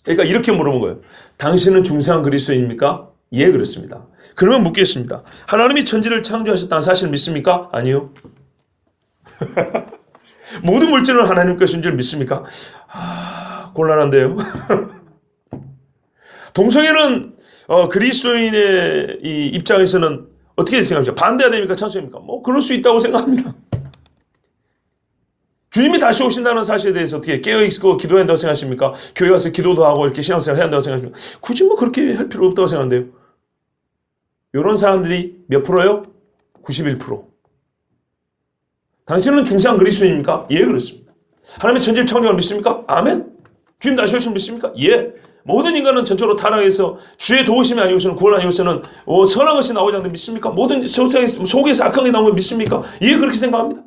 그러니까 이렇게 물어본 거예요. 당신은 중생한 그리스도인입니까? 예, 그렇습니다. 그러면 묻겠습니다. 하나님이 천지를 창조하셨다는 사실을 믿습니까? 아니요. 모든 물질은 하나님께서 줄 믿습니까? 곤란한데요. 동성애는 그리스도인의 이 입장에서는 어떻게 생각합니까? 반대해야 됩니까? 찬성입니까? 뭐 그럴 수 있다고 생각합니다. 주님이 다시 오신다는 사실에 대해서 어떻게 깨어있고 기도해야 한다고 생각하십니까? 교회 가서 기도도 하고 이렇게 신앙생활 해야 한다고 생각하십니까? 굳이 뭐 그렇게 할 필요 없다고 생각하는데요. 이런 사람들이 몇 프로요? 91%. 당신은 중생한 그리스도인입니까? 예, 그렇습니다. 하나님의 천지를 창조할 믿습니까? 아멘. 주님 다시 오시면 믿습니까? 예. 모든 인간은 전적으로 타락해서 주의 도우심이 아니고서는 구원 아니고서는 선한 것이 나오지 않는데 믿습니까? 모든 속에서 악한 게 나오면 믿습니까? 예, 그렇게 생각합니다.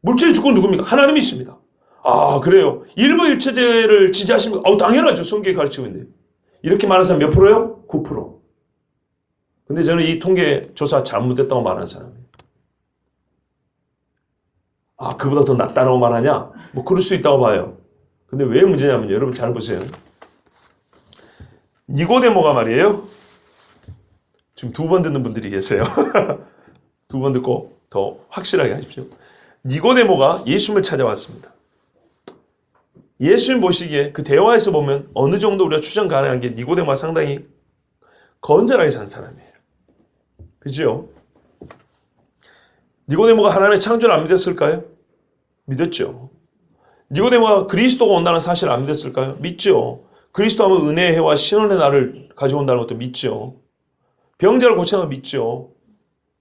물질의 주권 누굽니까? 하나님이십니다. 아, 그래요. 일부일체제를 지지하십니까? 당연하죠. 성경이 가르치고 있는데. 이렇게 말하는 사람 몇 프로요? 9%. 근데 저는 이 통계 조사 잘못됐다고 말하는 사람이에요. 그보다 더 낫다라고 말하냐? 뭐 그럴 수 있다고 봐요. 근데 왜 문제냐면요. 여러분 잘 보세요. 니고데모가 말이에요. 지금 2번 듣는 분들이 계세요. 2번 듣고 더 확실하게 하십시오. 니고데모가 예수님을 찾아왔습니다. 예수님 보시기에 그 대화에서 보면 어느 정도 우리가 추정 가능한 게 니고데모가 상당히 건전하게 산 사람이에요. 그죠? 니고데모가 하나님의 창조를 안 믿었을까요? 믿었죠. 니고데모가 그리스도가 온다는 사실을 안 믿었을까요? 믿죠. 그리스도 하면 은혜의 해와 신원의 날을 가져온다는 것도 믿죠. 병자를 고치는 거 믿죠.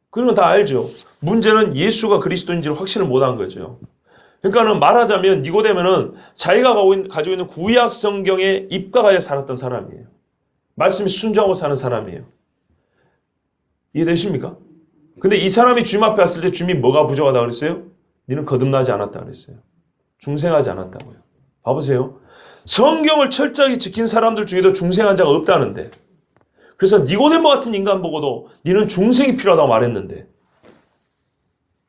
그런 건 다 알죠. 문제는 예수가 그리스도인지를 확신을 못한 거죠. 그러니까 말하자면 니고데모는 자기가 가지고 있는 구약 성경에 입각하여 살았던 사람이에요. 말씀에 순종하고 사는 사람이에요. 이해되십니까? 근데 이 사람이 주님 앞에 왔을 때 주님이 뭐가 부족하다고 그랬어요? 너는 거듭나지 않았다고 그랬어요. 중생하지 않았다고요. 봐보세요. 성경을 철저하게 지킨 사람들 중에도 중생한 자가 없다는데, 그래서 니고데모 같은 인간 보고도 너는 중생이 필요하다고 말했는데,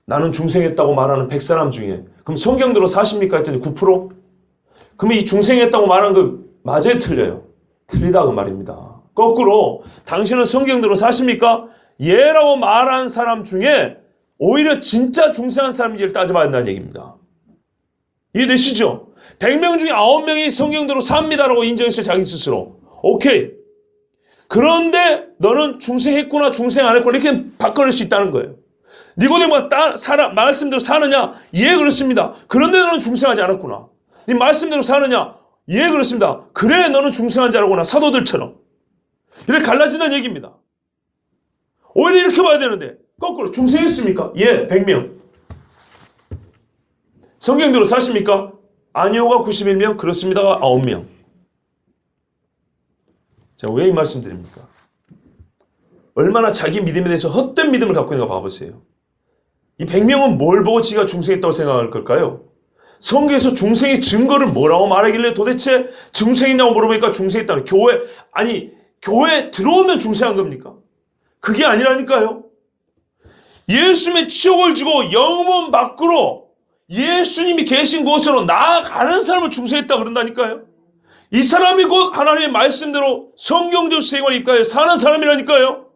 나는 중생했다고 말하는 100사람 중에 그럼 성경대로 사십니까? 했더니 9%? 그러면 이 중생했다고 말하는 거 맞아요? 틀려요? 틀리다 그 말입니다. 거꾸로 당신은 성경대로 사십니까? 예라고 말한 사람 중에 오히려 진짜 중생한 사람인지를 따져봐야 한다는 얘기입니다. 이해되시죠? 100명 중에 9명이 성경대로 삽니다라고 인정했어요. 자기 스스로. 오케이. 그런데 너는 중생했구나 중생 안 했구나 이렇게 바꿔낼 수 있다는 거예요. 니고데모가 말씀대로 사느냐? 예, 그렇습니다. 그런데 너는 중생하지 않았구나. 네 말씀대로 사느냐? 예, 그렇습니다. 그래, 너는 중생한 자라구나. 사도들처럼. 이렇게 갈라진다는 얘기입니다. 오히려 이렇게 봐야 되는데 거꾸로 중생했습니까? 예, 100명. 성경대로 사십니까? 아니오가 91명, 그렇습니다가 9명. 자, 왜 이 말씀 드립니까? 얼마나 자기 믿음에 대해서 헛된 믿음을 갖고 있는가 봐보세요. 이 100명은 뭘 보고 지가 중생했다고 생각할 걸까요? 성경에서 증거를 뭐라고 말하길래 도대체 중생이냐고 물어보니까 중생했다는 교회 들어오면 중생한 겁니까? 그게 아니라니까요. 예수님의 치욕을 지고 영문 밖으로 예수님이 계신 곳으로 나아가는 사람을 중생했다 그런다니까요. 이 사람이 곧 하나님의 말씀대로 성경적 세계관에 입각해 사는 사람이라니까요.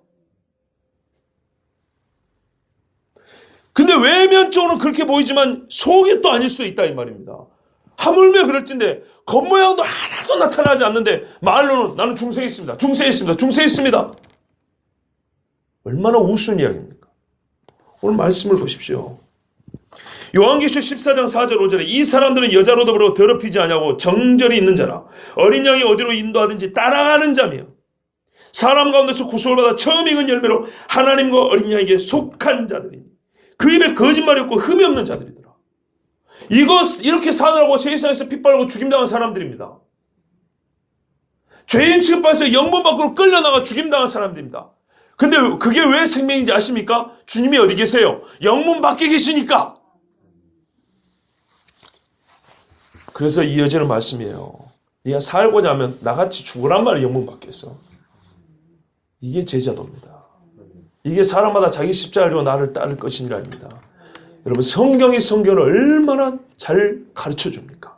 근데 외면적으로는 그렇게 보이지만 속이 또 아닐 수도 있다 이 말입니다. 하물며 그럴진데 겉모양도 하나도 나타나지 않는데 말로는 나는 중생했습니다. 중생했습니다. 중생했습니다. 얼마나 우스운 이야기입니까? 오늘 말씀을 보십시오. 요한계시록 14장 4절 5절에 이 사람들은 여자로 더불어 더럽히지 아니하고 정절이 있는 자라 어린 양이 어디로 인도하든지 따라가는 자며 사람 가운데서 구속을 받아 처음 익은 열매로 하나님과 어린 양에게 속한 자들이니 그 입에 거짓말이 없고 흠이 없는 자들이더라. 이렇게 사느라고 세상에서 핍박하고 죽임당한 사람들입니다. 죄인 취급받아서 영문 밖으로 끌려나가 죽임당한 사람들입니다. 근데 그게 왜 생명인지 아십니까? 주님이 어디 계세요? 영문 밖에 계시니까. 그래서 이어지는 말씀이에요. 네가 살고자 하면 나같이 죽으란 말이에요. 영문 밖에서. 이게 제자도입니다. 이게 사람마다 자기 십자가를 지고 나를 따를 것이니라 입니다. 여러분 성경이 성경을 얼마나 잘 가르쳐 줍니까?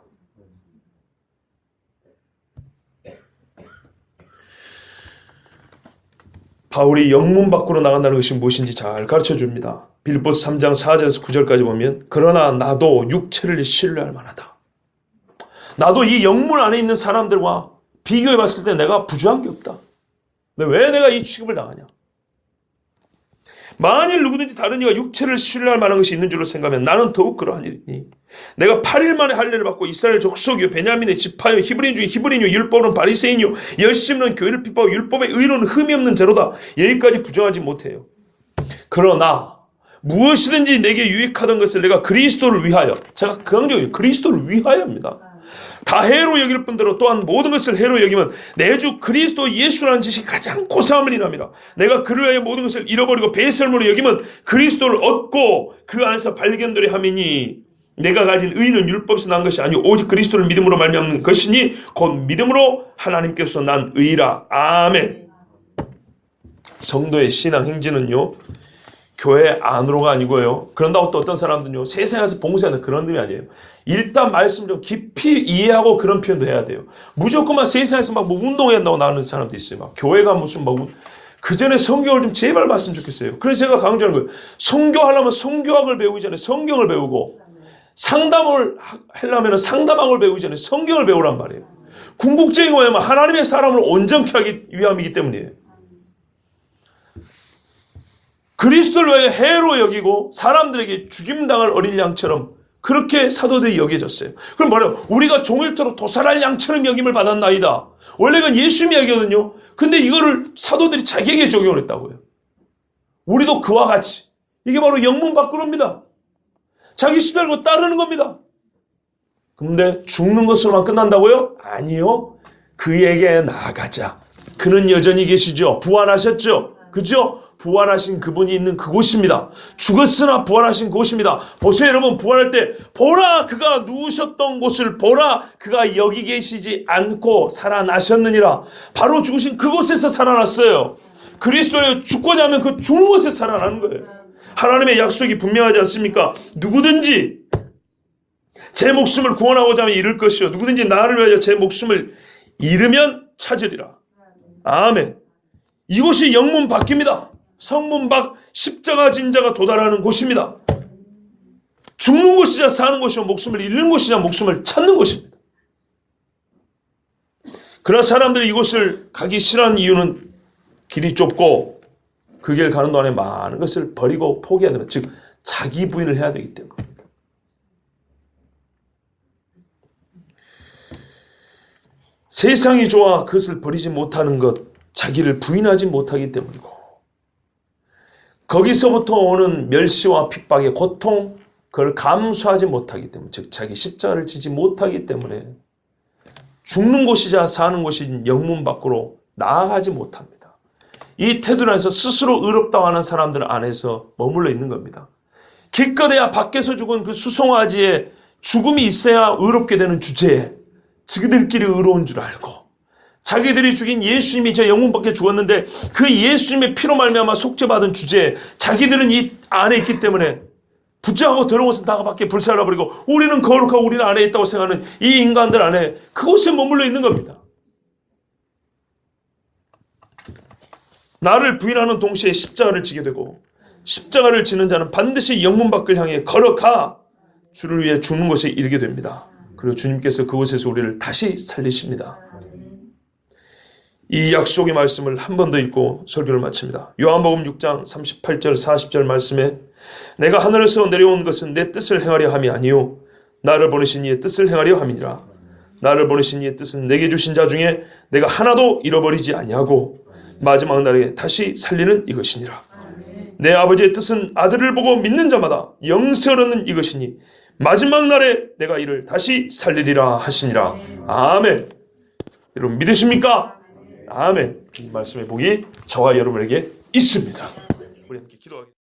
바울이 영문 밖으로 나간다는 것이 무엇인지 잘 가르쳐 줍니다. 빌립보서 3장 4절에서 9절까지 보면 그러나 나도 육체를 신뢰할 만하다. 나도 이 영문 안에 있는 사람들과 비교해 봤을 때 내가 부주한 게 없다. 근데 왜 내가 이 취급을 당하냐? 만일 누구든지 다른 이가 육체를 신뢰할 만한 것이 있는 줄로 생각하면 나는 더욱 그러하니 내가 8일 만에 할례를 받고 이스라엘 족속이요 베냐민의 지파요 히브리인 중에 히브리인요 율법은 바리새인요 열심은 교회를 핍박하고 율법의 의로는 흠이 없는 자로다. 여기까지 부정하지 못해요. 그러나 무엇이든지 내게 유익하던 것을 내가 그리스도를 위하여 제가 강조해요. 그리스도를 위하여입니다. 다 해로 여길 뿐더러 또한 모든 것을 해로 여기면 내 주 그리스도 예수라는 지식이 가장 고사함을 인함이라. 내가 그를 위하여 모든 것을 잃어버리고 배설물로 여기면 그리스도를 얻고 그 안에서 발견되려 함이니 내가 가진 의는 율법에서 난 것이 아니오 오직 그리스도를 믿음으로 말미암는 것이니 곧 믿음으로 하나님께서 난 의라. 아멘. 성도의 신앙 행진은요 교회 안으로가 아니고요. 그런다고 또 어떤 사람들은요 세상에서 봉사하는 그런 의미 아니에요. 일단 말씀 좀 깊이 이해하고 그런 표현도 해야 돼요. 무조건만 세상에서 막 뭐 운동한다고 나오는 사람도 있어요. 막 교회가 무슨 막 그 전에 성경을 좀 제발 봤으면 좋겠어요. 그래서 제가 강조하는 거예요. 성교하려면 성교학을 배우기 전에 성경을 배우고 상담을 하려면 상담학을 배우기 전에 성경을 배우란 말이에요. 궁극적인 거냐면 하나님의 사람을 온전케 하기 위함이기 때문이에요. 그리스도를 위하여 해로 여기고 사람들에게 죽임당할 어린 양처럼 그렇게 사도들이 여겨졌어요. 그럼 뭐래요? 우리가 종일토록 도살할 양처럼 여김을 받았나이다. 원래 그건 예수님 이야기거든요. 근데 이거를 사도들이 자기에게 적용을 했다고요. 우리도 그와 같이. 이게 바로 영문 밖으로입니다. 자기 십자가를 따르는 겁니다. 근데 죽는 것으로만 끝난다고요? 아니요. 그에게 나아가자. 그는 여전히 계시죠. 부활하셨죠. 그죠? 부활하신 그분이 있는 그곳입니다. 죽었으나 부활하신 그곳입니다. 보세요 여러분 부활할 때 보라 그가 누우셨던 곳을 보라 그가 여기 계시지 않고 살아나셨느니라. 바로 죽으신 그곳에서 살아났어요. 그리스도에 죽고자 하면 그 죽는 곳에서 살아나는 거예요. 하나님의 약속이 분명하지 않습니까? 누구든지 제 목숨을 구원하고자 하면 잃을 것이요 누구든지 나를 위하여 제 목숨을 잃으면 찾으리라. 아멘. 이곳이 영문 밖입니다. 성문 밖 십자가 진자가 도달하는 곳입니다. 죽는 곳이자 사는 곳이요 목숨을 잃는 곳이자 목숨을 찾는 곳입니다. 그러나 사람들이 이곳을 가기 싫어하는 이유는 길이 좁고 그 길 가는 동안에 많은 것을 버리고 포기해야 됩니다. 즉 자기 부인을 해야 되기 때문입니다. 세상이 좋아 그것을 버리지 못하는 것 자기를 부인하지 못하기 때문이고 거기서부터 오는 멸시와 핍박의 고통 그걸 감수하지 못하기 때문에 즉 자기 십자가를 지지 못하기 때문에 죽는 곳이자 사는 곳인 영문 밖으로 나아가지 못합니다. 이 태도로 해서 스스로 의롭다고 하는 사람들 안에서 머물러 있는 겁니다. 기껏해야 밖에서 죽은 그 수송아지의 죽음이 있어야 의롭게 되는 주제에 자기들끼리 의로운 줄 알고 자기들이 죽인 예수님이 저 영문 밖에 죽었는데 그 예수님의 피로 말미암아 속죄받은 주제에 자기들은 이 안에 있기 때문에 붙잡고 더러운 것은 다 밖에 불살라버리고 우리는 거룩하고 우리는 안에 있다고 생각하는 이 인간들 안에 그곳에 머물러 있는 겁니다. 나를 부인하는 동시에 십자가를 지게 되고 십자가를 지는 자는 반드시 영문 밖을 향해 걸어가 주를 위해 죽는 곳에 이르게 됩니다. 그리고 주님께서 그곳에서 우리를 다시 살리십니다. 이 약속의 말씀을 한 번 더 읽고 설교를 마칩니다. 요한복음 6장 38절 40절 말씀에 내가 하늘에서 내려온 것은 내 뜻을 행하려 함이 아니요 나를 보내신 이의 뜻을 행하려 함이니라. 나를 보내신 이의 뜻은 내게 주신 자 중에 내가 하나도 잃어버리지 아니하고 마지막 날에 다시 살리는 이것이니라. 내 아버지의 뜻은 아들을 보고 믿는 자마다 영생을 얻는 이것이니 마지막 날에 내가 이를 다시 살리리라 하시니라. 아멘. 여러분 믿으십니까? 아멘. 이 말씀의 복이 저와 여러분에게 있습니다. 우리 함께 기도하겠습니다.